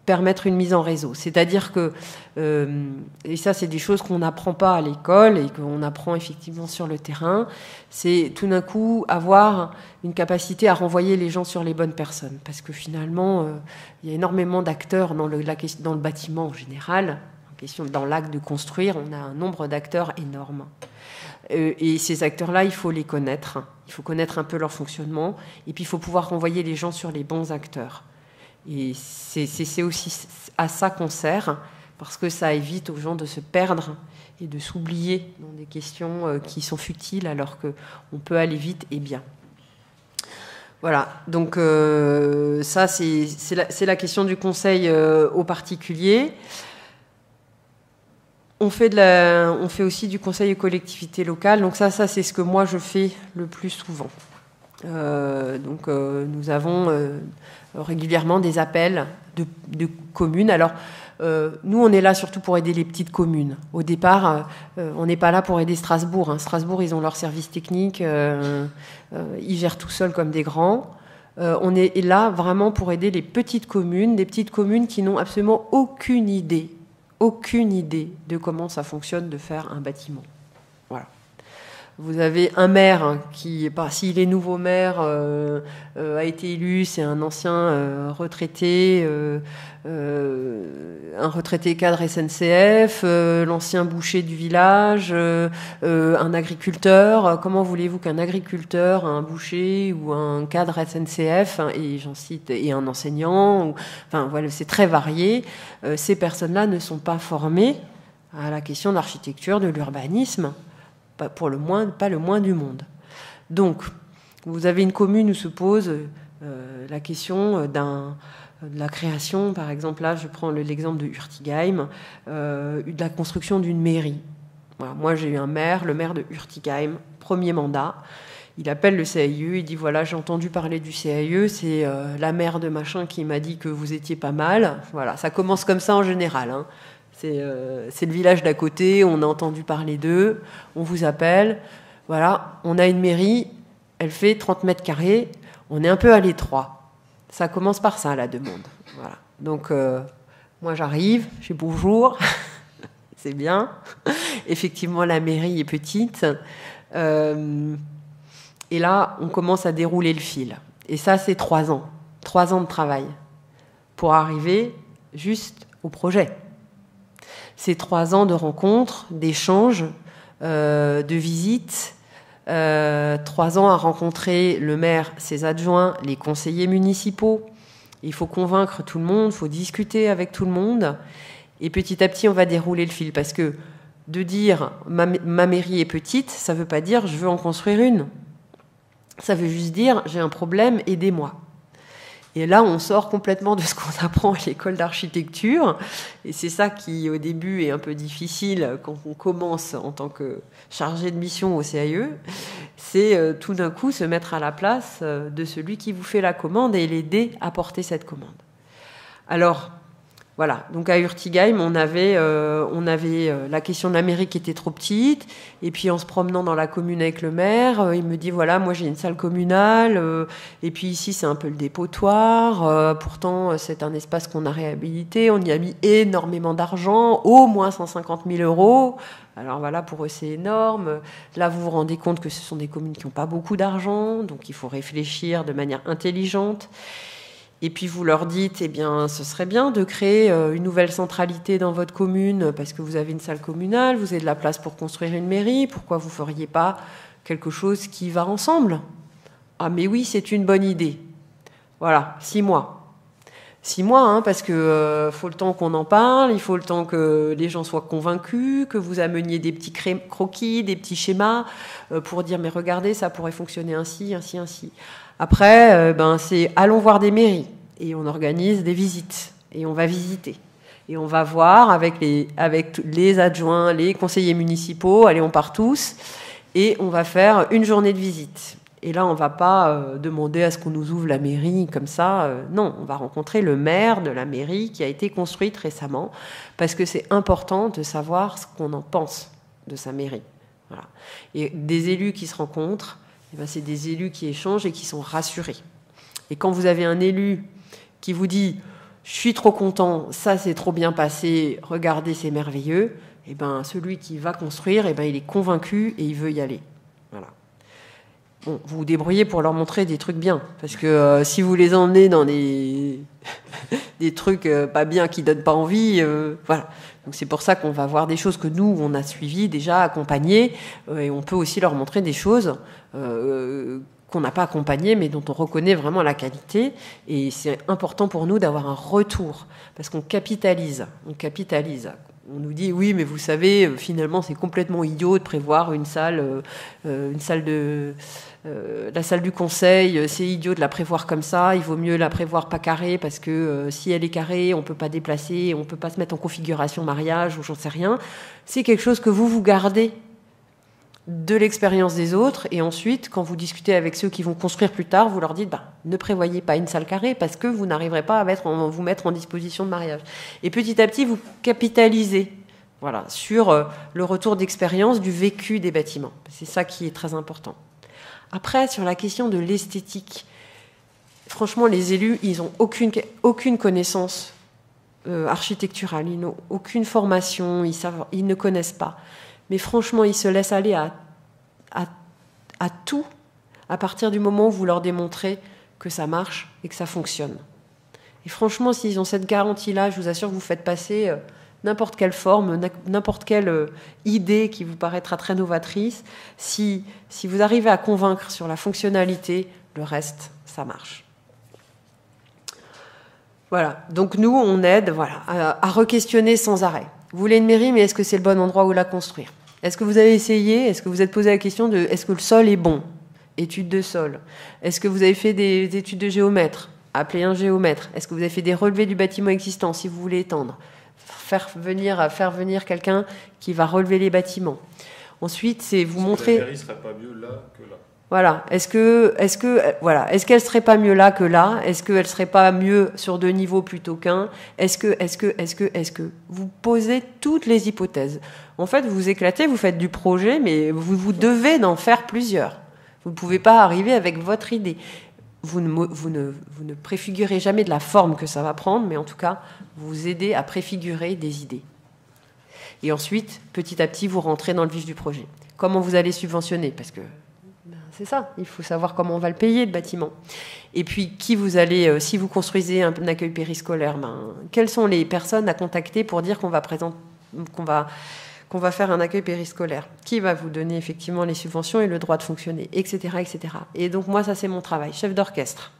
permettre une mise en réseau. C'est-à-dire que, et ça, c'est des choses qu'on n'apprend pas à l'école et qu'on apprend effectivement sur le terrain, c'est tout d'un coup avoir une capacité à renvoyer les gens sur les bonnes personnes. Parce que finalement, il y a énormément d'acteurs dans le bâtiment en général. Dans l'acte de construire, on a un nombre d'acteurs énorme. Et ces acteurs-là, il faut les connaître. Il faut connaître un peu leur fonctionnement. Et puis, il faut pouvoir renvoyer les gens sur les bons acteurs. Et c'est aussi à ça qu'on sert, parce que ça évite aux gens de se perdre et de s'oublier dans des questions qui sont futiles, alors qu'on peut aller vite et bien. Voilà, donc ça, c'est la question du conseil aux particuliers. On fait aussi du conseil aux collectivités locales. Donc ça c'est ce que moi je fais le plus souvent. Nous avons régulièrement des appels de communes. Alors, nous, on est là surtout pour aider les petites communes. Au départ, on n'est pas là pour aider Strasbourg. Strasbourg, ils ont leur service technique. Ils gèrent tout seuls comme des grands. On est là vraiment pour aider les petites communes, des petites communes qui n'ont absolument aucune idée de comment ça fonctionne de faire un bâtiment. Voilà. Vous avez un maire qui, s'il est nouveau maire, a été élu, c'est un ancien retraité, un retraité cadre SNCF, l'ancien boucher du village, un agriculteur. Comment voulez-vous qu'un agriculteur, un boucher ou un cadre SNCF, et j'en cite, et un enseignant, enfin voilà, c'est très varié. Ces personnes-là ne sont pas formées à la question de l'architecture, de l'urbanisme. Pas le moins du monde. Donc, vous avez une commune où se pose la question de la création, par exemple, là, je prends l'exemple de Hurtigheim, de la construction d'une mairie. Voilà, moi, j'ai eu un maire, le maire de Hurtigheim, premier mandat. Il appelle le CAIE, il dit, voilà, j'ai entendu parler du CAIE, c'est la maire de machin qui m'a dit que vous étiez pas mal. Voilà, ça commence comme ça en général, hein. C'est le village d'à côté, on a entendu parler d'eux, on vous appelle. Voilà, on a une mairie, elle fait 30 mètres carrés, on est un peu à l'étroit. Ça commence par ça, la demande. Voilà. Donc, moi j'arrive, je dis bonjour, c'est bien. Effectivement, la mairie est petite. Et là, on commence à dérouler le fil. Et ça, c'est 3 ans. 3 ans de travail pour arriver juste au projet. C'est 3 ans de rencontres, d'échanges, de visites, 3 ans à rencontrer le maire, ses adjoints, les conseillers municipaux. Il faut convaincre tout le monde, il faut discuter avec tout le monde. Et petit à petit, on va dérouler le fil. Parce que de dire ma mairie est petite, ça ne veut pas dire je veux en construire une. Ça veut juste dire j'ai un problème, aidez-moi. Et là, on sort complètement de ce qu'on apprend à l'école d'architecture. Et c'est ça qui, au début, est un peu difficile quand on commence en tant que chargé de mission au CAIE. C'est tout d'un coup se mettre à la place de celui qui vous fait la commande et l'aider à porter cette commande. Alors, Voilà, donc à Hurtigheim, on avait la question de la mairie qui était trop petite, et puis en se promenant dans la commune avec le maire, il me dit, voilà, moi j'ai une salle communale, et puis ici c'est un peu le dépotoir, pourtant c'est un espace qu'on a réhabilité, on y a mis énormément d'argent, au moins 150 000 €. Alors voilà, pour eux c'est énorme. Là, vous vous rendez compte que ce sont des communes qui n'ont pas beaucoup d'argent, donc il faut réfléchir de manière intelligente. Et puis vous leur dites, eh bien, ce serait bien de créer une nouvelle centralité dans votre commune parce que vous avez une salle communale, vous avez de la place pour construire une mairie, pourquoi vous ne feriez pas quelque chose qui va ensemble? Ah mais oui, c'est une bonne idée. Voilà, 6 mois. 6 mois, hein, parce que faut le temps qu'on en parle, il faut le temps que les gens soient convaincus, que vous ameniez des petits croquis, des petits schémas pour dire, mais regardez, ça pourrait fonctionner ainsi, ainsi, ainsi. Après, c'est allons voir des mairies et on organise des visites et on va visiter et on va voir avec les adjoints, les conseillers municipaux, allez, on part tous et on va faire une journée de visite. Et là, on ne va pas demander à ce qu'on nous ouvre la mairie comme ça. Non, on va rencontrer le maire de la mairie qui a été construite récemment parce que c'est important de savoir ce qu'on en pense de sa mairie. Voilà. Et des élus qui se rencontrent, eh ben, c'est des élus qui échangent et qui sont rassurés. Et quand vous avez un élu qui vous dit « je suis trop content, ça s'est trop bien passé, regardez, c'est merveilleux », eh ben, celui qui va construire, eh ben, il est convaincu et il veut y aller. Voilà. Bon, vous vous débrouillez pour leur montrer des trucs bien, parce que si vous les emmenez dans des trucs pas bien qui donnent pas envie, voilà. Donc c'est pour ça qu'on va voir des choses que nous, on a suivies, déjà accompagnées, et on peut aussi leur montrer des choses qu'on n'a pas accompagnées, mais dont on reconnaît vraiment la qualité. Et c'est important pour nous d'avoir un retour, parce qu'on capitalise. On nous dit, oui, mais vous savez, finalement, c'est complètement idiot de prévoir la salle du conseil, c'est idiot de la prévoir comme ça, il vaut mieux la prévoir pas carrée, parce que si elle est carrée, on ne peut pas déplacer, on ne peut pas se mettre en configuration mariage, ou j'en sais rien. C'est quelque chose que vous gardez de l'expérience des autres, et ensuite, quand vous discutez avec ceux qui vont construire plus tard, vous leur dites, ne prévoyez pas une salle carrée, parce que vous n'arriverez pas à vous mettre en disposition de mariage. Et petit à petit, vous capitalisez, voilà, sur le retour d'expérience du vécu des bâtiments. C'est ça qui est très important. Après, sur la question de l'esthétique, franchement, les élus, ils n'ont aucune connaissance architecturale, ils n'ont aucune formation, ils ne connaissent pas. Mais franchement, ils se laissent aller à tout à partir du moment où vous leur démontrez que ça marche et que ça fonctionne. Et franchement, s'ils ont cette garantie-là, je vous assure que vous faites passer n'importe quelle forme, n'importe quelle idée qui vous paraîtra très novatrice. Si vous arrivez à convaincre sur la fonctionnalité, le reste, ça marche. Voilà, donc nous, on aide à re-questionner sans arrêt. Vous voulez une mairie, mais est-ce que c'est le bon endroit où la construire? Est-ce que vous avez essayé? Est-ce que vous êtes posé la question de est-ce que le sol est bon? Études de sol. Est-ce que vous avez fait des études de géomètre? Appelez un géomètre. Est-ce que vous avez fait des relevés du bâtiment existant si vous voulez étendre? Faire venir quelqu'un qui va relever les bâtiments. Ensuite, c'est vous montrer. La mairie serait pas mieux là que là. Voilà. Est-ce qu'elle serait pas mieux là que là? Est-ce qu'elle serait pas mieux sur 2 niveaux plutôt qu'un? Est-ce que vous posez toutes les hypothèses. En fait, vous vous éclatez, vous faites du projet, mais vous devez d'en faire plusieurs. Vous ne pouvez pas arriver avec votre idée. Vous ne préfigurez jamais de la forme que ça va prendre, mais en tout cas, vous aidez à préfigurer des idées. Et ensuite, petit à petit, vous rentrez dans le vif du projet. Comment vous allez subventionner? Parce que c'est ça, il faut savoir comment on va le payer, le bâtiment. Et puis, qui vous allez, si vous construisez un accueil périscolaire, quelles sont les personnes à contacter pour dire qu'on va faire un accueil périscolaire? Qui va vous donner effectivement les subventions et le droit de fonctionner, etc., etc. Et donc, moi, ça, c'est mon travail, chef d'orchestre.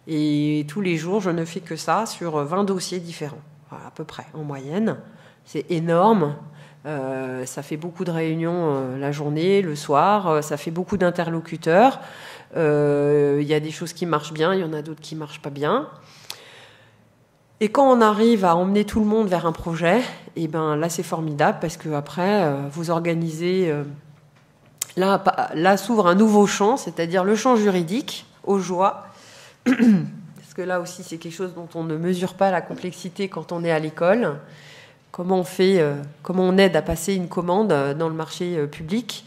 Et tous les jours, je ne fais que ça sur 20 dossiers différents, à peu près, en moyenne. C'est énorme. Ça fait beaucoup de réunions la journée, le soir, ça fait beaucoup d'interlocuteurs. Il y a des choses qui marchent bien, il y en a d'autres qui ne marchent pas bien. Et quand on arrive à emmener tout le monde vers un projet, et là c'est formidable parce que après vous organisez. Là s'ouvre un nouveau champ, c'est-à-dire le champ juridique, aux joies. Parce que là aussi c'est quelque chose dont on ne mesure pas la complexité quand on est à l'école. Comment on aide à passer une commande dans le marché public.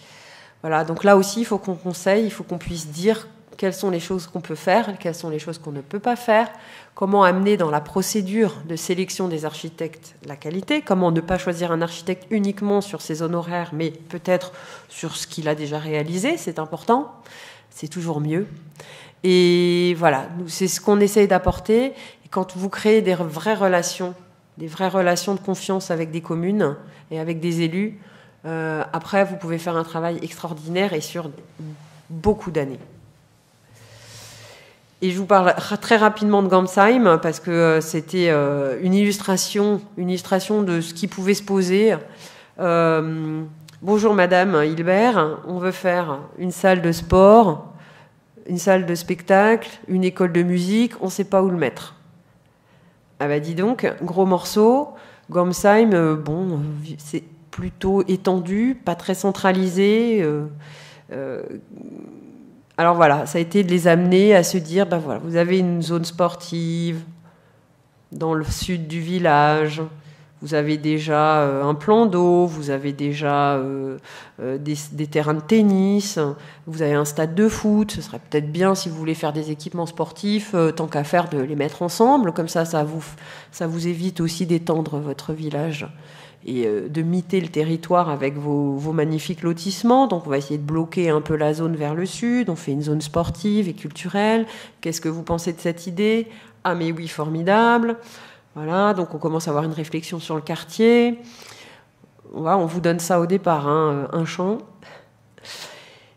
Voilà, donc là aussi il faut qu'on conseille, il faut qu'on puisse dire quelles sont les choses qu'on peut faire, quelles sont les choses qu'on ne peut pas faire, comment amener dans la procédure de sélection des architectes la qualité, comment ne pas choisir un architecte uniquement sur ses honoraires, mais peut-être sur ce qu'il a déjà réalisé, c'est important, c'est toujours mieux. Et voilà, c'est ce qu'on essaye d'apporter. Et quand vous créez des vraies relations de confiance avec des communes et avec des élus, après vous pouvez faire un travail extraordinaire et sur beaucoup d'années. Et je vous parle très rapidement de Gamsheim parce que c'était une illustration de ce qui pouvait se poser. Bonjour Madame Hilbert, on veut faire une salle de sport, une salle de spectacle, une école de musique, on ne sait pas où le mettre. Ah bah dis donc, gros morceau, Gamsheim, bon, c'est plutôt étendu, pas très centralisé. Alors voilà, ça a été de les amener à se dire, ben voilà, vous avez une zone sportive dans le sud du village, vous avez déjà un plan d'eau, vous avez déjà des terrains de tennis, vous avez un stade de foot, ce serait peut-être bien si vous voulez faire des équipements sportifs, tant qu'à faire de les mettre ensemble, comme ça vous évite aussi d'étendre votre village et de miter le territoire avec vos magnifiques lotissements. Donc on va essayer de bloquer un peu la zone vers le sud, on fait une zone sportive et culturelle. Qu'est-ce que vous pensez de cette idée ? Ah mais oui, formidable. Voilà, donc on commence à avoir une réflexion sur le quartier. Voilà, on vous donne ça au départ, hein, un champ.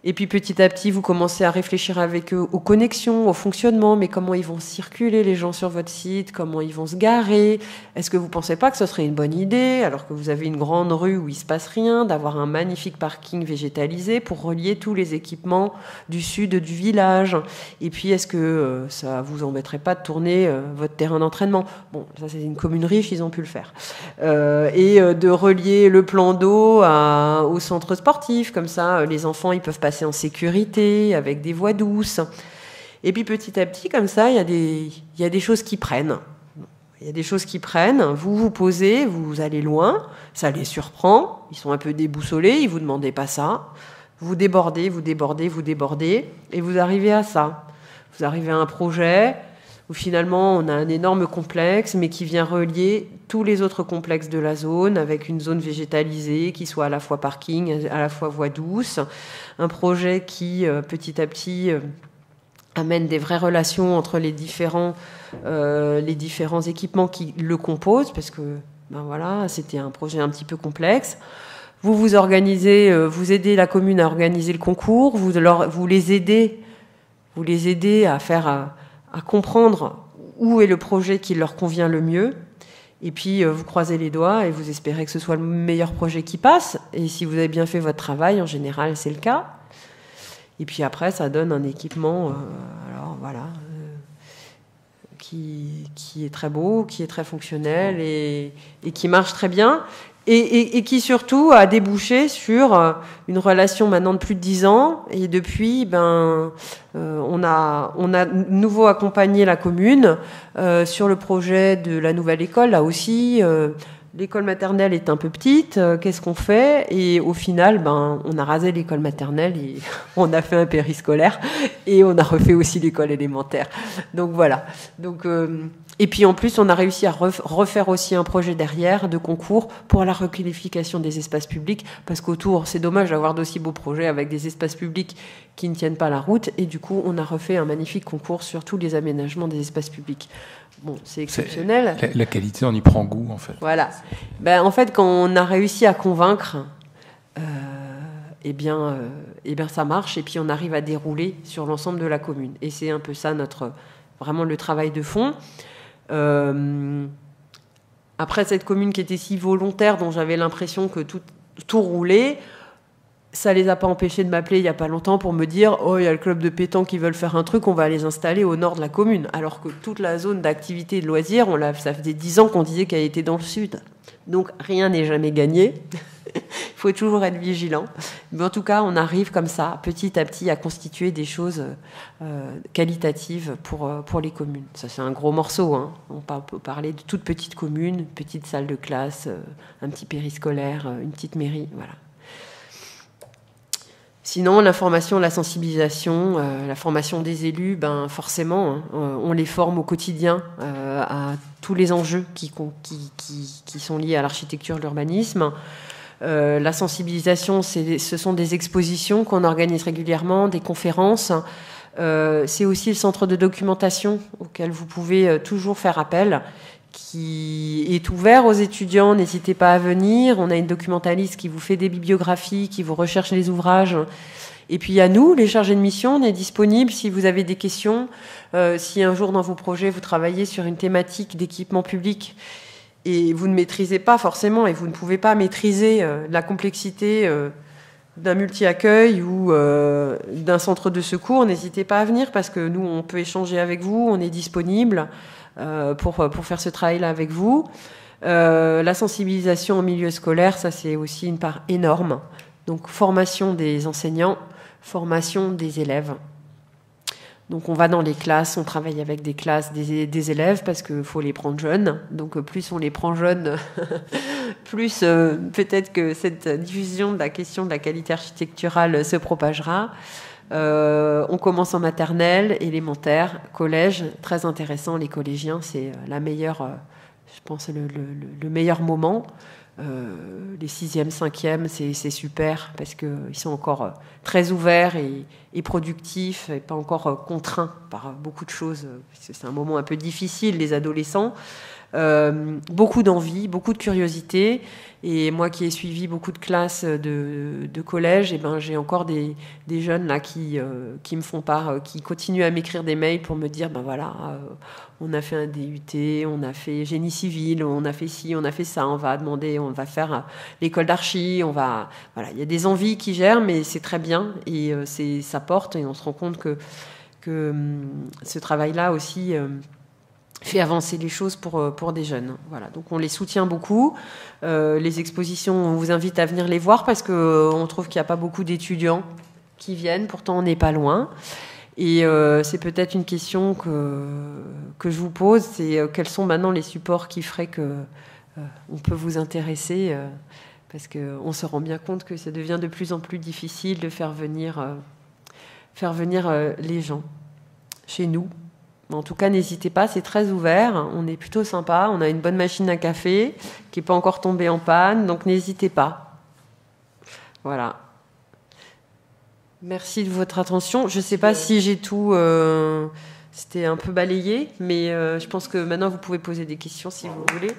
Et puis petit à petit, vous commencez à réfléchir avec eux aux connexions, au fonctionnement, mais comment ils vont circuler les gens sur votre site, comment ils vont se garer. Est-ce que vous ne pensez pas que ce serait une bonne idée, alors que vous avez une grande rue où il ne se passe rien, d'avoir un magnifique parking végétalisé pour relier tous les équipements du sud du village? Et puis, est-ce que ça ne vous embêterait pas de tourner votre terrain d'entraînement? Bon, ça c'est une commune riche, ils ont pu le faire. Et de relier le plan d'eau au centre sportif, comme ça les enfants ils peuvent passer en sécurité, avec des voies douces. Et puis petit à petit, comme ça, il y a des choses qui prennent. Il y a des choses qui prennent, vous vous posez, vous allez loin, ça les surprend, ils sont un peu déboussolés, ils vous demandaient pas ça. Vous débordez, et vous arrivez à ça. Vous arrivez à un projet où finalement on a un énorme complexe, mais qui vient relier tous les autres complexes de la zone, avec une zone végétalisée qui soit à la fois parking, à la fois voie douce. Un projet qui, petit à petit, amène des vraies relations entre les différents équipements qui le composent, parce que ben voilà, c'était un projet un petit peu complexe. Vous organisez, vous aidez la commune à organiser le concours, vous les aidez à comprendre où est le projet qui leur convient le mieux. Et puis, vous croisez les doigts et vous espérez que ce soit le meilleur projet qui passe. Et si vous avez bien fait votre travail, en général, c'est le cas. Et puis après, ça donne un équipement qui est très beau, qui est très fonctionnel et qui marche très bien. Et qui surtout a débouché sur une relation maintenant de plus de 10 ans. Et depuis, on a nouveau accompagné la commune sur le projet de la nouvelle école. Là aussi, l'école maternelle est un peu petite. Qu'est-ce qu'on fait? Et au final, on a rasé l'école maternelle et on a fait un périscolaire. Et on a refait aussi l'école élémentaire. Donc voilà. Et puis en plus, on a réussi à refaire aussi un projet derrière de concours pour la requalification des espaces publics, parce qu'autour, c'est dommage d'avoir d'aussi beaux projets avec des espaces publics qui ne tiennent pas la route, et du coup, on a refait un magnifique concours sur tous les aménagements des espaces publics. Bon, c'est exceptionnel. La qualité, on y prend goût, en fait. Voilà. En fait, quand on a réussi à convaincre, ça marche, et puis on arrive à dérouler sur l'ensemble de la commune. Et c'est un peu ça vraiment le travail de fond. Après cette commune qui était si volontaire, dont j'avais l'impression que tout roulait, ça les a pas empêchés de m'appeler il n'y a pas longtemps pour me dire « Oh, il y a le club de pétanque qui veulent faire un truc, on va les installer au nord de la commune. » Alors que toute la zone d'activité et de loisirs, ça faisait 10 ans qu'on disait qu'elle était dans le sud. Donc rien n'est jamais gagné. Il faut toujours être vigilant. Mais en tout cas, on arrive comme ça, petit à petit, à constituer des choses qualitatives pour les communes. Ça, c'est un gros morceau. Hein. On peut parler de toutes petites communes, une petite salle de classe, un petit périscolaire, une petite mairie, voilà. Sinon, l'information, la sensibilisation, la formation des élus, ben forcément, hein, on les forme au quotidien à tous les enjeux qui sont liés à l'architecture, l'urbanisme. La sensibilisation, ce sont des expositions qu'on organise régulièrement, des conférences. C'est aussi le centre de documentation auquel vous pouvez toujours faire appel, qui est ouvert aux étudiants. N'hésitez pas à venir. On a une documentaliste qui vous fait des bibliographies, qui vous recherche les ouvrages. Et puis à nous, les chargés de mission, on est disponibles si vous avez des questions. Si un jour dans vos projets, vous travaillez sur une thématique d'équipement public et vous ne maîtrisez pas forcément, et vous ne pouvez pas maîtriser la complexité d'un multi-accueil ou d'un centre de secours, n'hésitez pas à venir, parce que nous, on peut échanger avec vous, on est disponible pour faire ce travail-là avec vous. La sensibilisation au milieu scolaire, ça c'est aussi une part énorme. Donc formation des enseignants, formation des élèves. Donc on va dans les classes, on travaille avec des classes, des élèves, parce qu'il faut les prendre jeunes. Donc plus on les prend jeunes, plus peut-être que cette diffusion de la question de la qualité architecturale se propagera. On commence en maternelle, élémentaire, collège, très intéressant. Les collégiens, c'est la meilleure, je pense, le meilleur moment. Les 6e, 5e, c'est super, parce qu'ils sont encore très ouverts et productifs, et pas encore contraints par beaucoup de choses, parce que c'est un moment un peu difficile, les adolescents. Beaucoup d'envie, beaucoup de curiosité. Et moi qui ai suivi beaucoup de classes de collège, et ben, j'ai encore des jeunes là qui me font part, qui continuent à m'écrire des mails pour me dire, ben voilà, on a fait un DUT, on a fait génie civil, on a fait ci, on a fait ça, on va demander, on va faire l'école d'archi, voilà, il y a des envies qui germent, mais c'est très bien, et ça porte, et on se rend compte que ce travail-là aussi fait avancer les choses pour des jeunes. Voilà, donc on les soutient beaucoup. Les expositions, on vous invite à venir les voir, parce qu'on trouve qu'il n'y a pas beaucoup d'étudiants qui viennent, pourtant on n'est pas loin. Et c'est peut-être une question que je vous pose, c'est quels sont maintenant les supports qui feraient qu'on peut vous intéresser, parce qu'on se rend bien compte que ça devient de plus en plus difficile de faire venir les gens chez nous. En tout cas, n'hésitez pas, c'est très ouvert, on est plutôt sympa, on a une bonne machine à café qui n'est pas encore tombée en panne, donc n'hésitez pas. Voilà. Merci de votre attention. Je ne sais pas si j'ai tout... C'était un peu balayé, mais je pense que maintenant vous pouvez poser des questions si vous voulez.